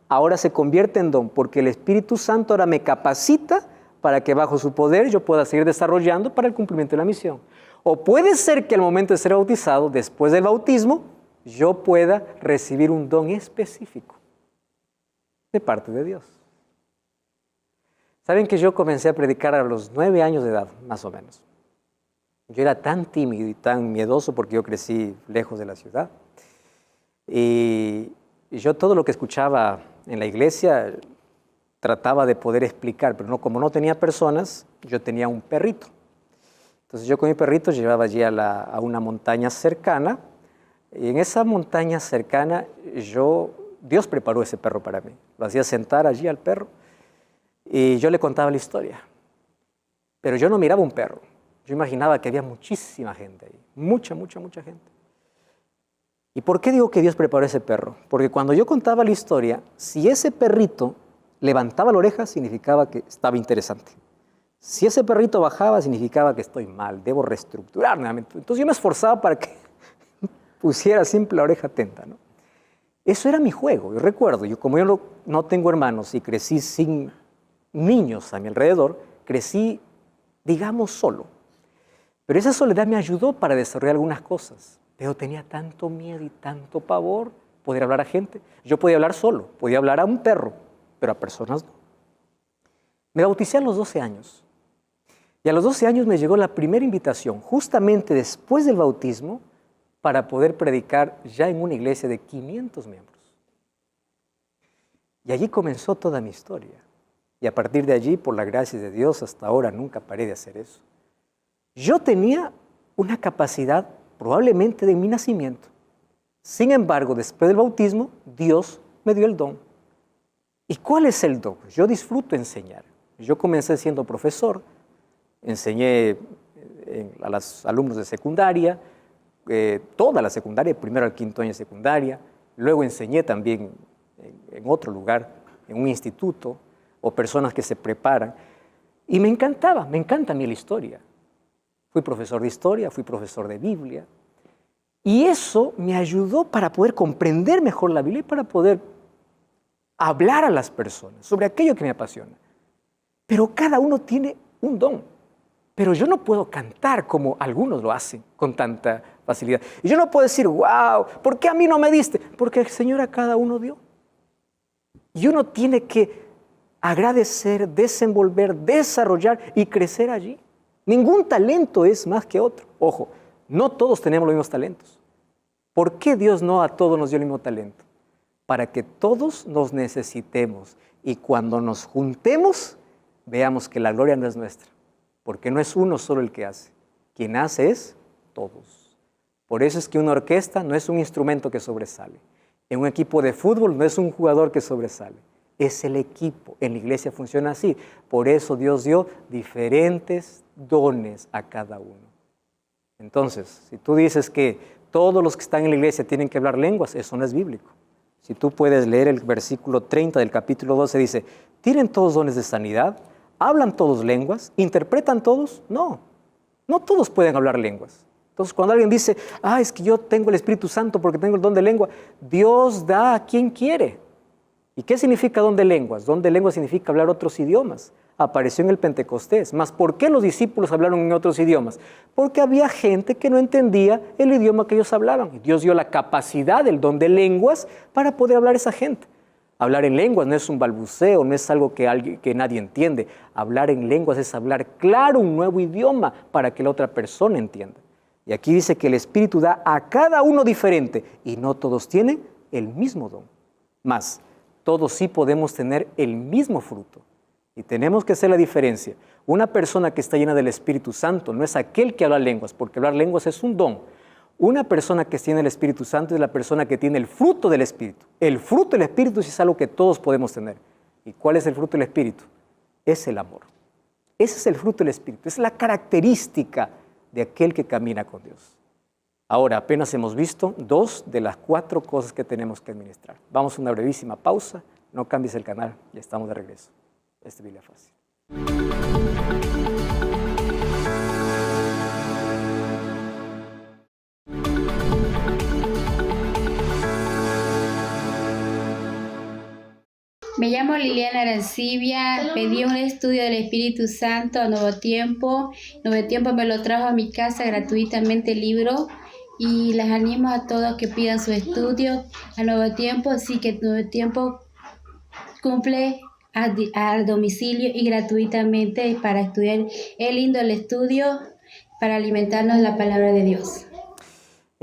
ahora se convierte en don, porque el Espíritu Santo ahora me capacita para que bajo su poder yo pueda seguir desarrollando para el cumplimiento de la misión. O puede ser que al momento de ser bautizado, después del bautismo, yo pueda recibir un don específico de parte de Dios. Saben que yo comencé a predicar a los 9 años de edad, más o menos. Yo era tan tímido y tan miedoso porque yo crecí lejos de la ciudad. Y yo todo lo que escuchaba en la iglesia trataba de poder explicar, pero como no tenía personas, yo tenía un perrito. Entonces yo con mi perrito llevaba allí a una montaña cercana, y en esa montaña cercana Dios preparó ese perro para mí. Lo hacía sentar allí al perro y yo le contaba la historia. Pero yo no miraba un perro. Yo imaginaba que había muchísima gente ahí. Mucha gente. ¿Y por qué digo que Dios preparó ese perro? Porque cuando yo contaba la historia, si ese perrito levantaba la oreja, significaba que estaba interesante. Si ese perrito bajaba, significaba que estoy mal, debo reestructurar nuevamente. Entonces yo me esforzaba para que pusiera siempre la oreja atenta, ¿no? Eso era mi juego. Yo recuerdo, como yo no tengo hermanos y crecí sin niños a mi alrededor, crecí, digamos, solo. Pero esa soledad me ayudó para desarrollar algunas cosas. Pero tenía tanto miedo y tanto pavor poder hablar a gente. Yo podía hablar solo, podía hablar a un perro, pero a personas no. Me bauticé a los 12 años. Y a los 12 años me llegó la primera invitación, justamente después del bautismo, para poder predicar ya en una iglesia de 500 miembros. Y allí comenzó toda mi historia. Y a partir de allí, por la gracia de Dios, hasta ahora nunca paré de hacer eso. Yo tenía una capacidad probablemente de mi nacimiento. Sin embargo, después del bautismo, Dios me dio el don. ¿Y cuál es el don? Yo disfruto enseñar. Yo comencé siendo profesor, enseñé a los alumnos de secundaria, toda la secundaria, primero al quinto año de secundaria, luego enseñé también en otro lugar, en un instituto, o personas que se preparan, y me encanta a mí la historia. Fui profesor de historia, fui profesor de Biblia, y eso me ayudó para poder comprender mejor la Biblia y para poder hablar a las personas sobre aquello que me apasiona. Pero cada uno tiene un don. Pero yo no puedo cantar como algunos lo hacen con tanta facilidad. Y yo no puedo decir, wow, ¿por qué a mí no me diste? Porque el Señor a cada uno dio. Y uno tiene que agradecer, desenvolver, desarrollar y crecer allí. Ningún talento es más que otro. Ojo, no todos tenemos los mismos talentos. ¿Por qué Dios no a todos nos dio el mismo talento? Para que todos nos necesitemos y cuando nos juntemos, veamos que la gloria no es nuestra. Porque no es uno solo el que hace. Quien hace es todos. Por eso es que una orquesta no es un instrumento que sobresale. En un equipo de fútbol no es un jugador que sobresale. Es el equipo. En la iglesia funciona así. Por eso Dios dio diferentes dones a cada uno. Entonces, si tú dices que todos los que están en la iglesia tienen que hablar lenguas, eso no es bíblico. Si tú puedes leer el versículo 30 del capítulo 12, dice, ¿tienen todos dones de sanidad? ¿Hablan todos lenguas? ¿Interpretan todos? No, no todos pueden hablar lenguas. Entonces, cuando alguien dice, es que yo tengo el Espíritu Santo porque tengo el don de lengua, Dios da a quien quiere. ¿Y qué significa don de lenguas? Don de lenguas significa hablar otros idiomas. Apareció en el Pentecostés. ¿Mas por qué los discípulos hablaron en otros idiomas? Porque había gente que no entendía el idioma que ellos hablaban. Y Dios dio la capacidad del don de lenguas para poder hablar a esa gente. Hablar en lenguas no es un balbuceo, no es algo que nadie entiende. Hablar en lenguas es hablar claro un nuevo idioma para que la otra persona entienda. Y aquí dice que el Espíritu da a cada uno diferente y no todos tienen el mismo don. Mas todos sí podemos tener el mismo fruto. Y tenemos que hacer la diferencia. Una persona que está llena del Espíritu Santo no es aquel que habla lenguas, porque hablar lenguas es un don. Una persona que tiene el Espíritu Santo es la persona que tiene el fruto del Espíritu. El fruto del Espíritu sí es algo que todos podemos tener. ¿Y cuál es el fruto del Espíritu? Es el amor. Ese es el fruto del Espíritu. Es la característica de aquel que camina con Dios. Ahora, apenas hemos visto 2 de las 4 cosas que tenemos que administrar. Vamos a una brevísima pausa. No cambies el canal. Ya estamos de regreso. Esta Biblia Fácil. Me llamo Liliana Arancibia, pedí un estudio del Espíritu Santo a Nuevo Tiempo. Nuevo Tiempo me lo trajo a mi casa gratuitamente el libro y les animo a todos que pidan su estudio a Nuevo Tiempo, así que Nuevo Tiempo cumple al domicilio y gratuitamente para estudiar. Es lindo el estudio para alimentarnos la palabra de Dios.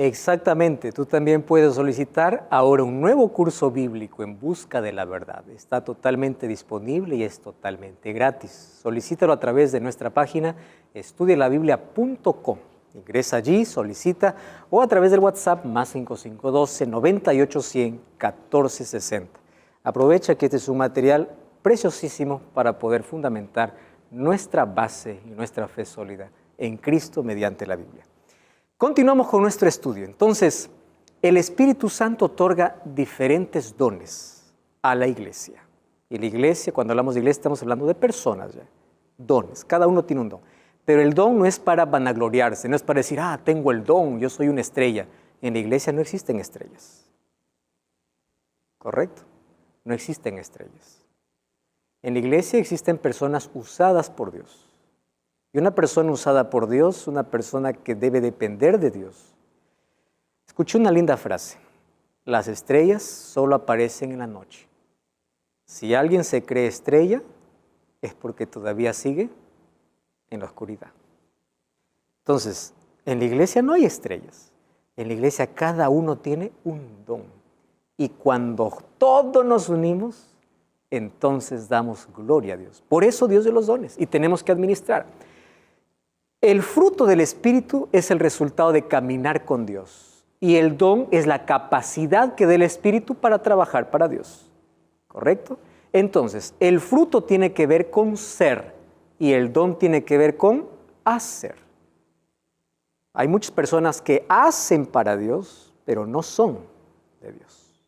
Exactamente, tú también puedes solicitar ahora un nuevo curso bíblico en busca de la verdad. Está totalmente disponible y es totalmente gratis. Solicítalo a través de nuestra página estudialabiblia.com. Ingresa allí, solicita o a través del WhatsApp más 5512 9810 1460. Aprovecha que este es un material preciosísimo para poder fundamentar nuestra base y nuestra fe sólida en Cristo mediante la Biblia. Continuamos con nuestro estudio. Entonces, el Espíritu Santo otorga diferentes dones a la iglesia. Y la iglesia, cuando hablamos de iglesia, estamos hablando de personas ya. Dones, cada uno tiene un don. Pero el don no es para vanagloriarse, no es para decir, tengo el don, yo soy una estrella. En la iglesia no existen estrellas. ¿Correcto? No existen estrellas. En la iglesia existen personas usadas por Dios. Y una persona usada por Dios, una persona que debe depender de Dios. Escuché una linda frase. Las estrellas solo aparecen en la noche. Si alguien se cree estrella, es porque todavía sigue en la oscuridad. Entonces, en la iglesia no hay estrellas. En la iglesia cada uno tiene un don. Y cuando todos nos unimos, entonces damos gloria a Dios. Por eso Dios de los dones y tenemos que administrar. El fruto del Espíritu es el resultado de caminar con Dios y el don es la capacidad que da el Espíritu para trabajar para Dios. ¿Correcto? Entonces, el fruto tiene que ver con ser y el don tiene que ver con hacer. Hay muchas personas que hacen para Dios, pero no son de Dios.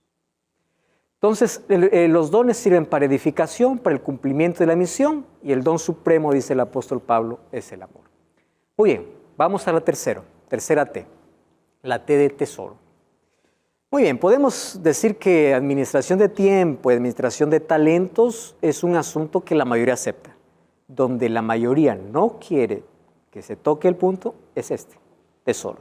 Entonces, los dones sirven para edificación, para el cumplimiento de la misión y el don supremo, dice el apóstol Pablo, es el amor. Muy bien, vamos a la tercera T, la T de tesoro. Muy bien, podemos decir que administración de tiempo y administración de talentos es un asunto que la mayoría acepta. Donde la mayoría no quiere que se toque el punto es tesoro.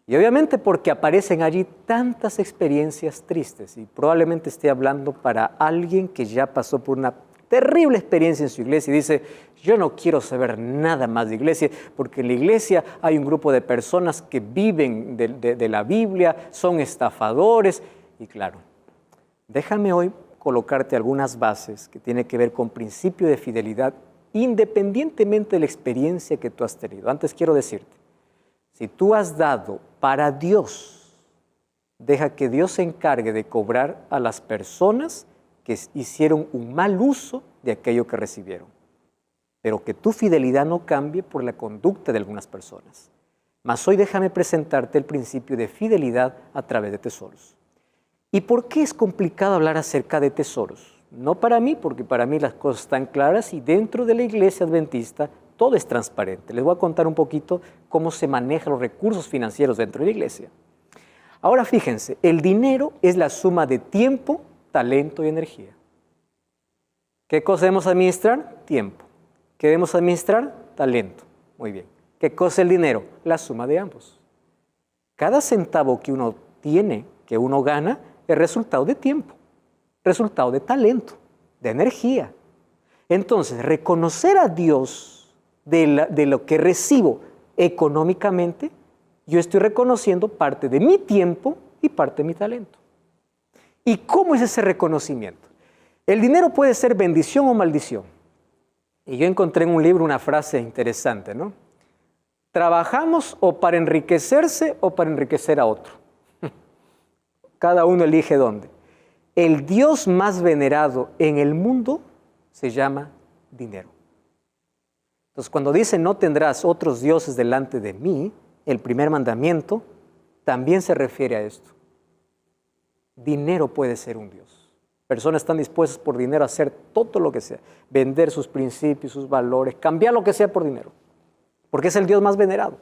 Y obviamente porque aparecen allí tantas experiencias tristes y probablemente esté hablando para alguien que ya pasó por una terrible experiencia en su iglesia y dice, yo no quiero saber nada más de iglesia, porque en la iglesia hay un grupo de personas que viven de la Biblia, son estafadores. Y claro, déjame hoy colocarte algunas bases que tienen que ver con principio de fidelidad, independientemente de la experiencia que tú has tenido. Antes quiero decirte, si tú has dado para Dios, deja que Dios se encargue de cobrar a las personas que hicieron un mal uso de aquello que recibieron. Pero que tu fidelidad no cambie por la conducta de algunas personas. Mas hoy déjame presentarte el principio de fidelidad a través de tesoros. ¿Y por qué es complicado hablar acerca de tesoros? No para mí, porque para mí las cosas están claras y dentro de la iglesia adventista todo es transparente. Les voy a contar un poquito cómo se manejan los recursos financieros dentro de la iglesia. Ahora fíjense, el dinero es la suma de tiempo, talento y energía. ¿Qué cosa debemos administrar? Tiempo. ¿Qué debemos administrar? Talento. Muy bien. ¿Qué cosa es el dinero? La suma de ambos. Cada centavo que uno tiene, que uno gana, es resultado de tiempo, resultado de talento, de energía. Entonces, reconocer a Dios de lo que recibo económicamente, yo estoy reconociendo parte de mi tiempo y parte de mi talento. ¿Y cómo es ese reconocimiento? El dinero puede ser bendición o maldición. Y yo encontré en un libro una frase interesante, ¿no? ¿Trabajamos o para enriquecerse o para enriquecer a otro? Cada uno elige dónde. El Dios más venerado en el mundo se llama dinero. Entonces, cuando dice no tendrás otros dioses delante de mí, el primer mandamiento también se refiere a esto. Dinero puede ser un Dios. Personas están dispuestas por dinero a hacer todo lo que sea, vender sus principios, sus valores, cambiar lo que sea por dinero, porque es el Dios más venerado.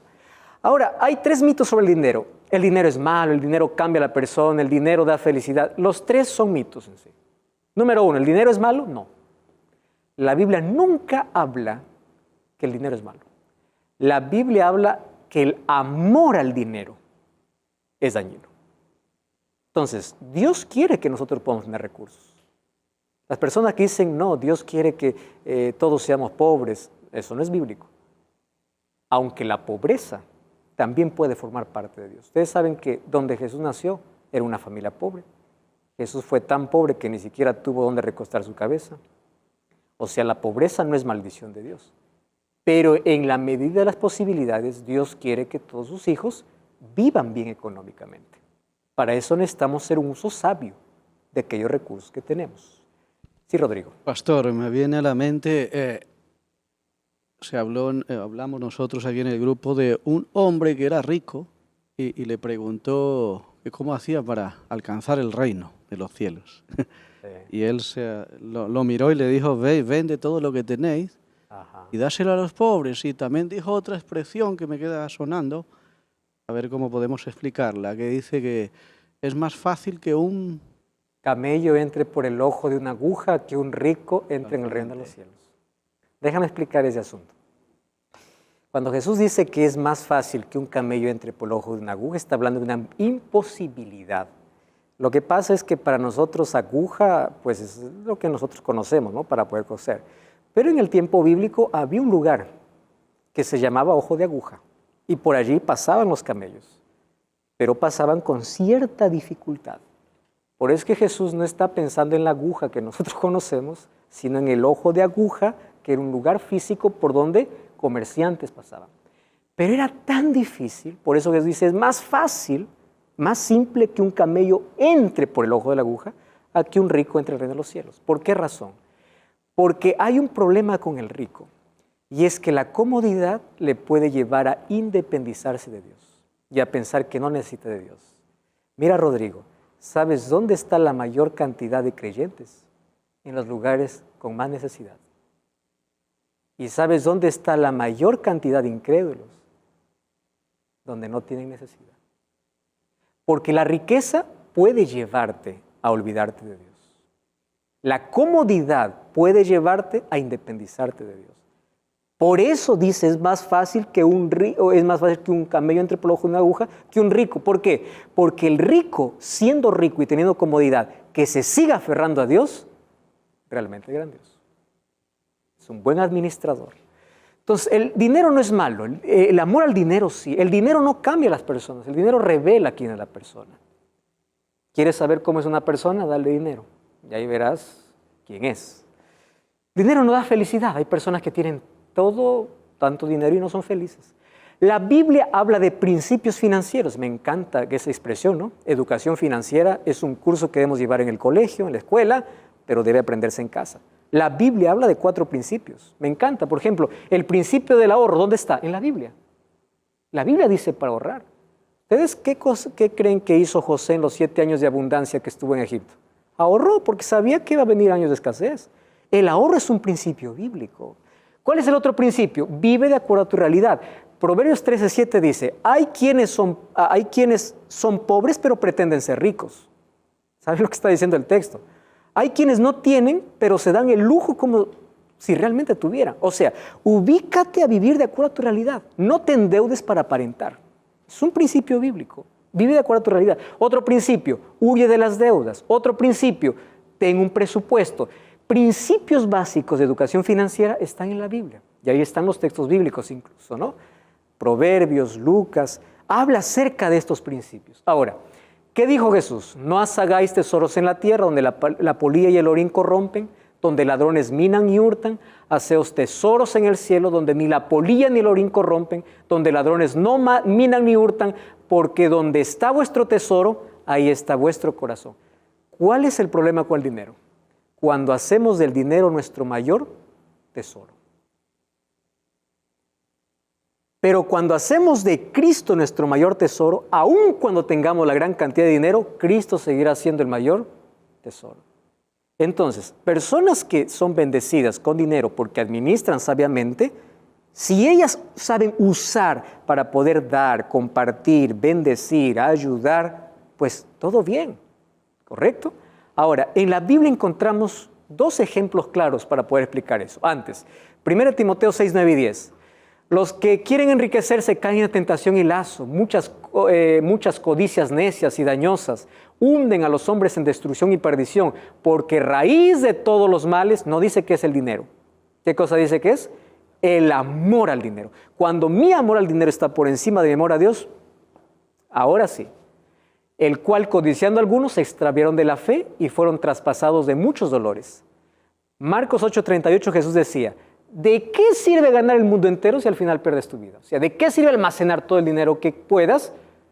Ahora, hay 3 mitos sobre el dinero. El dinero es malo, el dinero cambia a la persona, el dinero da felicidad. Los 3 son mitos en sí. Número 1, ¿el dinero es malo? No. La Biblia nunca habla que el dinero es malo. La Biblia habla que el amor al dinero es dañino. Entonces, Dios quiere que nosotros podamos tener recursos. Las personas que dicen, no, Dios quiere que todos seamos pobres, eso no es bíblico. Aunque la pobreza también puede formar parte de Dios. Ustedes saben que donde Jesús nació era una familia pobre. Jesús fue tan pobre que ni siquiera tuvo donde recostar su cabeza. O sea, la pobreza no es maldición de Dios. Pero en la medida de las posibilidades, Dios quiere que todos sus hijos vivan bien económicamente. Para eso necesitamos hacer un uso sabio de aquellos recursos que tenemos. Sí, Rodrigo. Pastor, me viene a la mente, hablamos nosotros aquí en el grupo de un hombre que era rico y le preguntó que cómo hacía para alcanzar el reino de los cielos. Y él lo miró y le dijo, vende todo lo que tenéis y dáselo a los pobres. Y también dijo otra expresión que me queda sonando, a ver cómo podemos explicarla, que dice que es más fácil que un camello entre por el ojo de una aguja que un rico entre en el reino de los cielos. Déjame explicar ese asunto. Cuando Jesús dice que es más fácil que un camello entre por el ojo de una aguja, está hablando de una imposibilidad. Lo que pasa es que para nosotros aguja, pues es lo que nosotros conocemos, ¿no? Para poder coser. Pero en el tiempo bíblico había un lugar que se llamaba ojo de aguja y por allí pasaban los camellos, pero pasaban con cierta dificultad. Por eso es que Jesús no está pensando en la aguja que nosotros conocemos, sino en el ojo de aguja, que era un lugar físico por donde comerciantes pasaban. Pero era tan difícil, por eso Jesús dice, es más fácil, más simple que un camello entre por el ojo de la aguja a que un rico entre el reino de los cielos. ¿Por qué razón? Porque hay un problema con el rico, y es que la comodidad le puede llevar a independizarse de Dios y a pensar que no necesita de Dios. Mira, Rodrigo, ¿sabes dónde está la mayor cantidad de creyentes? En los lugares con más necesidad. ¿Y sabes dónde está la mayor cantidad de incrédulos? Donde no tienen necesidad. Porque la riqueza puede llevarte a olvidarte de Dios. La comodidad puede llevarte a independizarte de Dios. Por eso dice, es más fácil que un camello entre por el ojo de una aguja que un rico. ¿Por qué? Porque el rico, siendo rico y teniendo comodidad, que se siga aferrando a Dios, realmente es grandioso. Es un buen administrador. Entonces, el dinero no es malo, el amor al dinero sí. El dinero no cambia a las personas, el dinero revela quién es la persona. ¿Quieres saber cómo es una persona? Dale dinero y ahí verás quién es. Dinero no da felicidad, hay personas que tienen todo, tanto dinero y no son felices. La Biblia habla de principios financieros, me encanta esa expresión, ¿no? Educación financiera es un curso que debemos llevar en el colegio, en la escuela, pero debe aprenderse en casa. La Biblia habla de 4 principios. Me encanta, por ejemplo, el principio del ahorro, ¿dónde está? En la Biblia. La Biblia dice para ahorrar. ¿Ustedes qué creen que hizo José en los 7 años de abundancia que estuvo en Egipto? Ahorró porque sabía que iba a venir años de escasez. El ahorro es un principio bíblico. ¿Cuál es el otro principio? Vive de acuerdo a tu realidad. Proverbios 13:7 dice, hay quienes son pobres pero pretenden ser ricos. ¿Saben lo que está diciendo el texto? Hay quienes no tienen, pero se dan el lujo como si realmente tuvieran. O sea, ubícate a vivir de acuerdo a tu realidad. No te endeudes para aparentar. Es un principio bíblico. Vive de acuerdo a tu realidad. Otro principio, huye de las deudas. Otro principio, ten un presupuesto. Principios básicos de educación financiera están en la Biblia. Y ahí están los textos bíblicos incluso, ¿no? Proverbios, Lucas, habla acerca de estos principios. Ahora, ¿qué dijo Jesús? No hagáis tesoros en la tierra donde la polilla y el orín corrompen, donde ladrones minan y hurtan. Haceos tesoros en el cielo donde ni la polilla ni el orín corrompen, donde ladrones no minan ni hurtan, porque donde está vuestro tesoro, ahí está vuestro corazón. ¿Cuál es el problema con el dinero? Cuando hacemos del dinero nuestro mayor tesoro. Pero cuando hacemos de Cristo nuestro mayor tesoro, aun cuando tengamos la gran cantidad de dinero, Cristo seguirá siendo el mayor tesoro. Entonces, personas que son bendecidas con dinero porque administran sabiamente, si ellas saben usar para poder dar, compartir, bendecir, ayudar, pues todo bien, ¿correcto? Ahora, en la Biblia encontramos 2 ejemplos claros para poder explicar eso. Antes, 1 Timoteo 6, 9 y 10. Los que quieren enriquecerse caen en tentación y lazo, muchas codicias necias y dañosas, hunden a los hombres en destrucción y perdición, porque raíz de todos los males, no dice que es el dinero. ¿Qué cosa dice que es? el amor al dinero. Cuando mi amor al dinero está por encima de mi amor a Dios, ahora sí. El cual, codiciando algunos, se extraviaron de la fe y fueron traspasados de muchos dolores. Marcos 8:38, Jesús decía, ¿de qué sirve ganar el mundo entero si al final pierdes tu vida? O sea, ¿de qué sirve almacenar todo el dinero que puedas,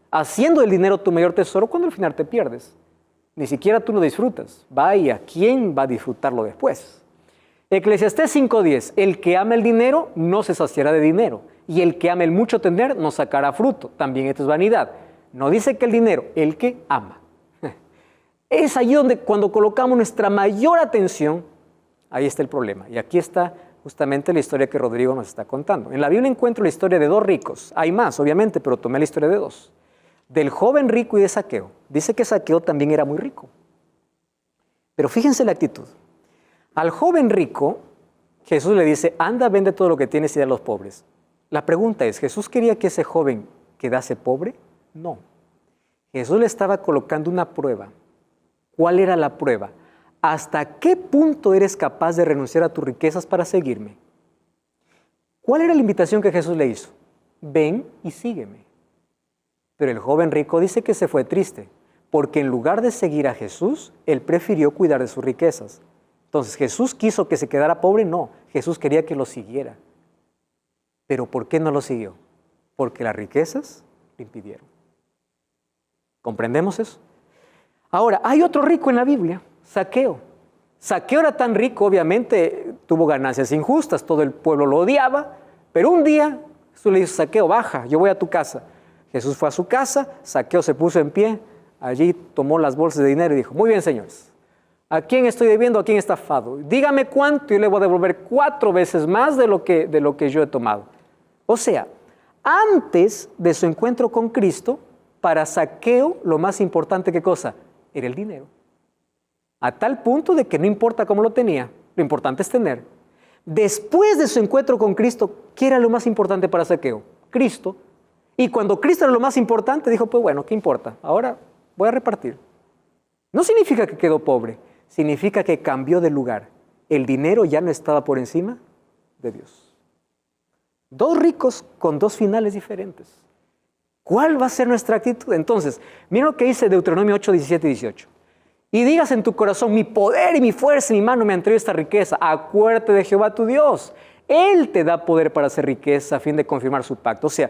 haciendo del dinero tu mayor tesoro cuando al final te pierdes? Ni siquiera tú lo disfrutas. Vaya, ¿quién va a disfrutarlo después? Eclesiastés 5:10, el que ama el dinero no se saciará de dinero, y el que ama el mucho tener no sacará fruto. También esto es vanidad. No dice que el dinero, el que ama. Es allí donde cuando colocamos nuestra mayor atención, ahí está el problema. Y aquí está justamente la historia que Rodrigo nos está contando. En la Biblia encuentro la historia de 2 ricos. Hay más, obviamente, pero tomé la historia de 2. Del joven rico y de Zaqueo. Dice que Zaqueo también era muy rico. Pero fíjense la actitud. Al joven rico, Jesús le dice, anda, vende todo lo que tienes y da a los pobres. La pregunta es, ¿Jesús quería que ese joven quedase pobre? No. Jesús le estaba colocando una prueba. ¿Cuál era la prueba? ¿Hasta qué punto eres capaz de renunciar a tus riquezas para seguirme? ¿Cuál era la invitación que Jesús le hizo? Ven y sígueme. Pero el joven rico dice que se fue triste, porque en lugar de seguir a Jesús, él prefirió cuidar de sus riquezas. Entonces, ¿Jesús quiso que se quedara pobre? No, Jesús quería que lo siguiera. ¿Pero por qué no lo siguió? Porque las riquezas le impidieron. ¿Comprendemos eso? Ahora, hay otro rico en la Biblia, Zaqueo. Zaqueo era tan rico, obviamente, tuvo ganancias injustas, todo el pueblo lo odiaba, pero un día Jesús le dijo, Zaqueo, baja, yo voy a tu casa. Jesús fue a su casa, Zaqueo se puso en pie, allí tomó las bolsas de dinero y dijo, muy bien, señores, ¿a quién estoy debiendo, a quién he estafado? Dígame cuánto y yo le voy a devolver 4 veces más de lo que yo he tomado. O sea, antes de su encuentro con Cristo, para Zaqueo, lo más importante, ¿qué cosa? Era el dinero. A tal punto de que no importa cómo lo tenía, lo importante es tener. Después de su encuentro con Cristo, ¿qué era lo más importante para Zaqueo? Cristo. Y cuando Cristo era lo más importante, dijo, pues bueno, ¿qué importa? Ahora voy a repartir. No significa que quedó pobre, significa que cambió de lugar. El dinero ya no estaba por encima de Dios. 2 ricos con 2 finales diferentes. ¿Cuál va a ser nuestra actitud? Entonces, mira lo que dice Deuteronomio 8, 17 y 18. Y digas en tu corazón, mi poder y mi fuerza y mi mano me han traído esta riqueza. Acuérdate de Jehová tu Dios. Él te da poder para hacer riqueza a fin de confirmar su pacto. O sea,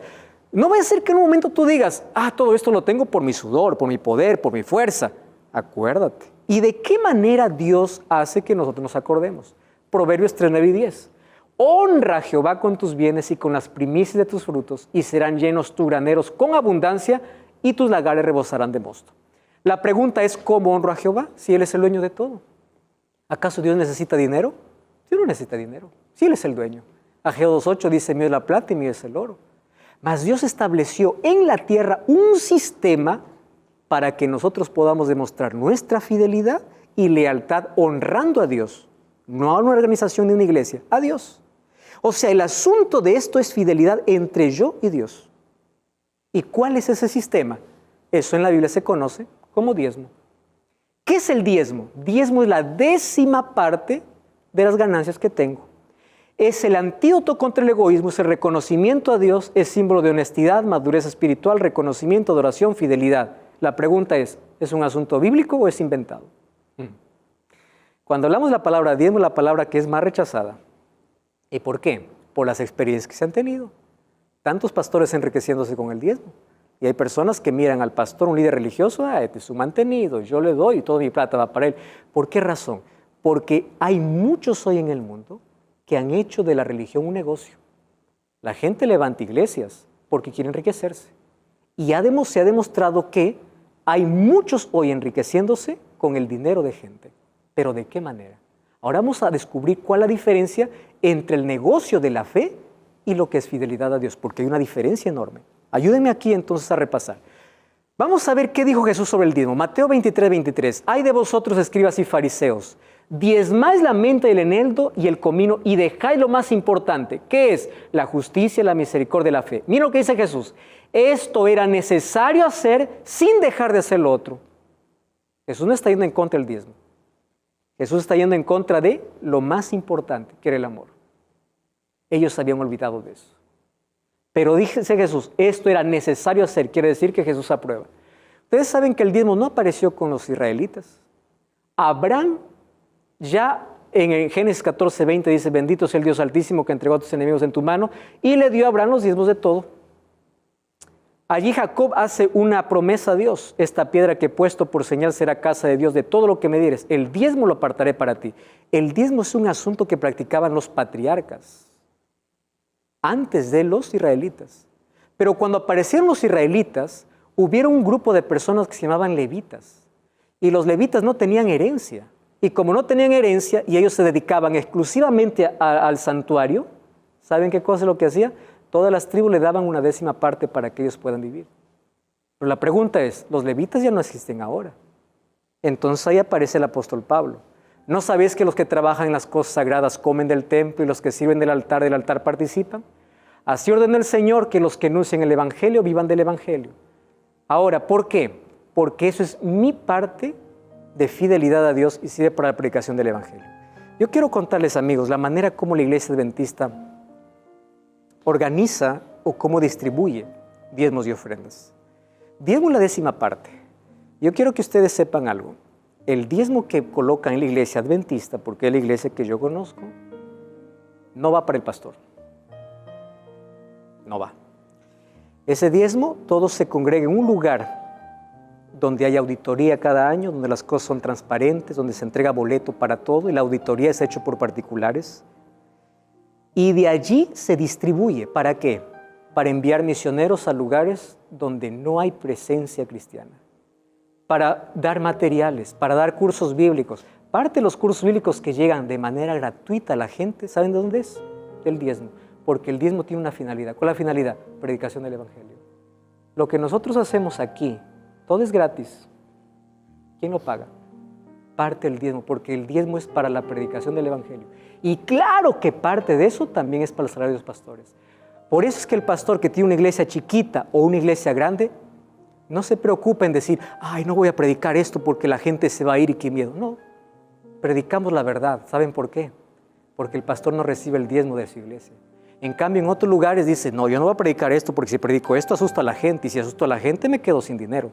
no va a ser que en un momento tú digas, todo esto lo tengo por mi sudor, por mi poder, por mi fuerza. Acuérdate. ¿Y de qué manera Dios hace que nosotros nos acordemos? Proverbios 3, 9 y 10. Honra a Jehová con tus bienes y con las primicias de tus frutos, y serán llenos tus graneros con abundancia, y tus lagares rebosarán de mosto. La pregunta es, ¿cómo honro a Jehová si Él es el dueño de todo? ¿Acaso Dios necesita dinero? Dios no necesita dinero, si Él es el dueño. Ageo 2:8 dice, mío es la plata y mío es el oro. Mas Dios estableció en la tierra un sistema para que nosotros podamos demostrar nuestra fidelidad y lealtad honrando a Dios. No a una organización ni una iglesia, a Dios. O sea, el asunto de esto es fidelidad entre yo y Dios. ¿Y cuál es ese sistema? Eso en la Biblia se conoce como diezmo. ¿Qué es el diezmo? Diezmo es la 10ª parte de las ganancias que tengo. Es el antídoto contra el egoísmo, es el reconocimiento a Dios, es símbolo de honestidad, madurez espiritual, reconocimiento, adoración, fidelidad. La pregunta ¿es un asunto bíblico o es inventado? Cuando hablamos de la palabra diezmo, la palabra que es más rechazada. ¿Y por qué? Por las experiencias que se han tenido. Tantos pastores enriqueciéndose con el diezmo. Y hay personas que miran al pastor, un líder religioso, este es su mantenido, yo le doy y toda mi plata va para él. ¿Por qué razón? Porque hay muchos hoy en el mundo que han hecho de la religión un negocio. La gente levanta iglesias porque quiere enriquecerse. Y se ha demostrado que hay muchos hoy enriqueciéndose con el dinero de gente. ¿Pero de qué manera? Ahora vamos a descubrir cuál es la diferencia entre el negocio de la fe y lo que es fidelidad a Dios, porque hay una diferencia enorme. Ayúdenme aquí entonces a repasar. Vamos a ver qué dijo Jesús sobre el diezmo. Mateo 23, 23. Ay de vosotros, escribas y fariseos, diezmáis la menta y el eneldo y el comino y dejáis lo más importante. ¿Qué es? La justicia, la misericordia y la fe. Mira lo que dice Jesús. Esto era necesario hacer sin dejar de hacer lo otro. Jesús no está yendo en contra del diezmo. Jesús está yendo en contra de lo más importante, que era el amor. Ellos se habían olvidado de eso. Pero dice Jesús, esto era necesario hacer, quiere decir que Jesús aprueba. Ustedes saben que el diezmo no apareció con los israelitas. Abraham ya en Génesis 14:20 dice, bendito sea el Dios Altísimo que entregó a tus enemigos en tu mano, y le dio a Abraham los diezmos de todo. Allí Jacob hace una promesa a Dios, esta piedra que he puesto por señal será casa de Dios, de todo lo que me dieres, el diezmo lo apartaré para ti. El diezmo es un asunto que practicaban los patriarcas antes de los israelitas. Pero cuando aparecieron los israelitas, hubieron un grupo de personas que se llamaban levitas. Y los levitas no tenían herencia. Y como no tenían herencia y ellos se dedicaban exclusivamente al santuario, ¿saben qué cosa es lo que hacía? Todas las tribus le daban una 10ª parte para que ellos puedan vivir. Pero la pregunta es, los levitas ya no existen ahora. Entonces ahí aparece el apóstol Pablo. ¿No sabéis que los que trabajan en las cosas sagradas comen del templo y los que sirven del altar participan? Así ordenó el Señor que los que anuncian el Evangelio vivan del Evangelio. Ahora, ¿por qué? Porque eso es mi parte de fidelidad a Dios y sirve para la predicación del Evangelio. Yo quiero contarles, amigos, la manera como la Iglesia Adventista organiza o cómo distribuye diezmos y ofrendas. Diezmo es la 10ª parte. Yo quiero que ustedes sepan algo. El diezmo que colocan en la Iglesia Adventista, porque es la iglesia que yo conozco, no va para el pastor. No va. Ese diezmo, todo se congrega en un lugar donde hay auditoría cada año, donde las cosas son transparentes, donde se entrega boleto para todo y la auditoría es hecha por particulares. Y de allí se distribuye. ¿Para qué? Para enviar misioneros a lugares donde no hay presencia cristiana. Para dar materiales, para dar cursos bíblicos. Parte de los cursos bíblicos que llegan de manera gratuita a la gente, ¿saben de dónde es? Del diezmo. Porque el diezmo tiene una finalidad. ¿Cuál es la finalidad? Predicación del Evangelio. Lo que nosotros hacemos aquí, todo es gratis. ¿Quién lo paga? Parte del diezmo, porque el diezmo es para la predicación del Evangelio. Y claro que parte de eso también es para el salario de los pastores. Por eso es que el pastor que tiene una iglesia chiquita o una iglesia grande, no se preocupa en decir, ay, no voy a predicar esto porque la gente se va a ir y qué miedo. No, predicamos la verdad. ¿Saben por qué? Porque el pastor no recibe el diezmo de su iglesia. En cambio, en otros lugares dice, no, yo no voy a predicar esto porque si predico esto asusto a la gente y si asusto a la gente me quedo sin dinero.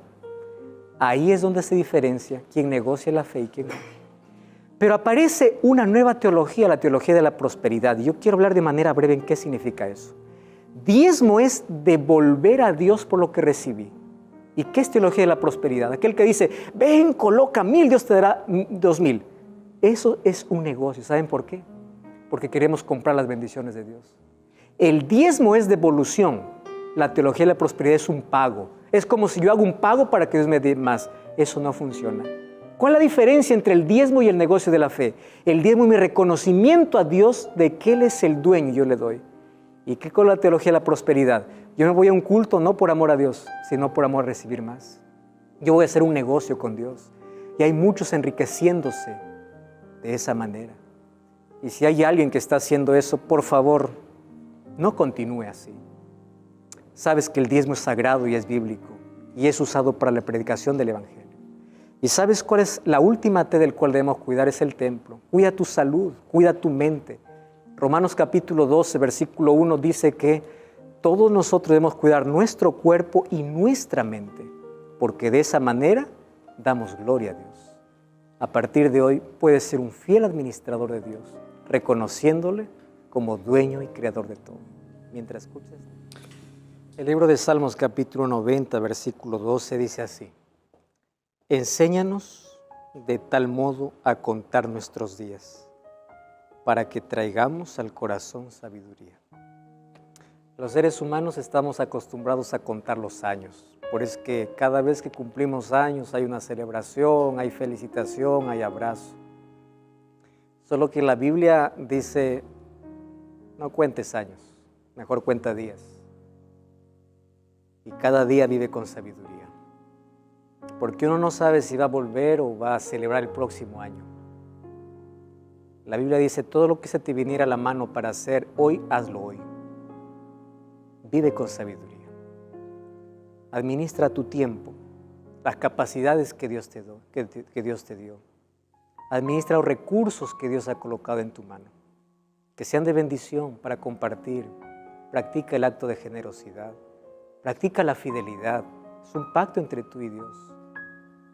Ahí es donde se diferencia quién negocia la fe y quién no. Pero aparece una nueva teología, la teología de la prosperidad. Y yo quiero hablar de manera breve en qué significa eso. Diezmo es devolver a Dios por lo que recibí. ¿Y qué es teología de la prosperidad? Aquel que dice, ven, coloca 1000, Dios te dará 2000. Eso es un negocio. ¿Saben por qué? Porque queremos comprar las bendiciones de Dios. El diezmo es devolución. La teología de la prosperidad es un pago. Es como si yo hago un pago para que Dios me dé más. Eso no funciona. ¿Cuál es la diferencia entre el diezmo y el negocio de la fe? El diezmo es mi reconocimiento a Dios de que Él es el dueño y yo le doy. ¿Y qué con la teología de la prosperidad? Yo me voy a un culto no por amor a Dios, sino por amor a recibir más. Yo voy a hacer un negocio con Dios. Y hay muchos enriqueciéndose de esa manera. Y si hay alguien que está haciendo eso, por favor, no continúe así. Sabes que el diezmo es sagrado y es bíblico y es usado para la predicación del Evangelio. ¿Y sabes cuál es la última T del cual debemos cuidar? Es el templo. Cuida tu salud, cuida tu mente. Romanos capítulo 12, versículo 1 dice que todos nosotros debemos cuidar nuestro cuerpo y nuestra mente, porque de esa manera damos gloria a Dios. A partir de hoy puedes ser un fiel administrador de Dios, reconociéndole como dueño y creador de todo. Mientras escuchas, el libro de Salmos capítulo 90, versículo 12 dice así: enséñanos de tal modo a contar nuestros días, para que traigamos al corazón sabiduría. Los seres humanos estamos acostumbrados a contar los años. Por eso es que cada vez que cumplimos años hay una celebración, hay felicitación, hay abrazo. Solo que la Biblia dice, no cuentes años, mejor cuenta días. Y cada día vive con sabiduría. Porque uno no sabe si va a volver o va a celebrar el próximo año. La Biblia dice, todo lo que se te viniera a la mano para hacer hoy, hazlo hoy. Vive con sabiduría. Administra tu tiempo, las capacidades que Dios te dio. Administra los recursos que Dios ha colocado en tu mano. que sean de bendición para compartir. Practica el acto de generosidad, practica la fidelidad. Es un pacto entre tú y Dios.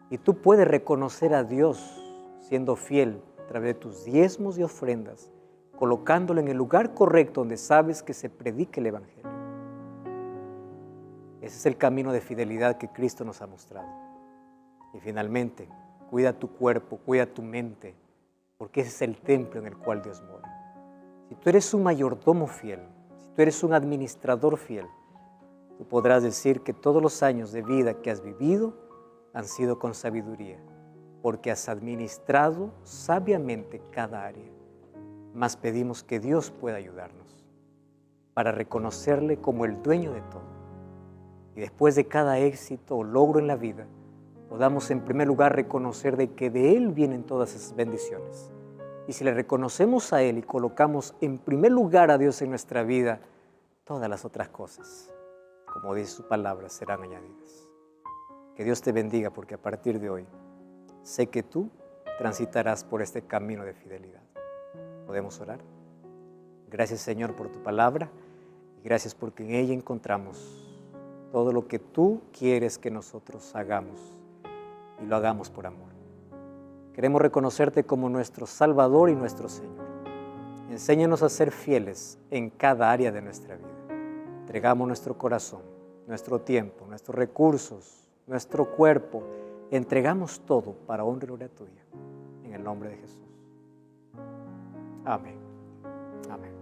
Y tú puedes reconocer a Dios siendo fiel a través de tus diezmos y ofrendas, colocándolo en el lugar correcto donde sabes que se predique el Evangelio. Ese es el camino de fidelidad que Cristo nos ha mostrado. Y finalmente, cuida tu cuerpo, cuida tu mente, porque ese es el templo en el cual Dios mora. Si tú eres un mayordomo fiel, si tú eres un administrador fiel, tú podrás decir que todos los años de vida que has vivido han sido con sabiduría, porque has administrado sabiamente cada área. Mas pedimos que Dios pueda ayudarnos para reconocerle como el dueño de todo. Y después de cada éxito o logro en la vida, podamos en primer lugar reconocer de que de Él vienen todas esas bendiciones. Y si le reconocemos a Él y colocamos en primer lugar a Dios en nuestra vida, todas las otras cosas, como dice su palabra, serán añadidas. Que Dios te bendiga, porque a partir de hoy sé que tú transitarás por este camino de fidelidad. ¿Podemos orar? Gracias, Señor, por tu palabra, y gracias porque en ella encontramos todo lo que tú quieres que nosotros hagamos, y lo hagamos por amor. Queremos reconocerte como nuestro Salvador y nuestro Señor. Enséñanos a ser fieles en cada área de nuestra vida. Entregamos nuestro corazón, nuestro tiempo, nuestros recursos, nuestro cuerpo. Entregamos todo para honra y gloria tuya. En el nombre de Jesús. Amén. Amén.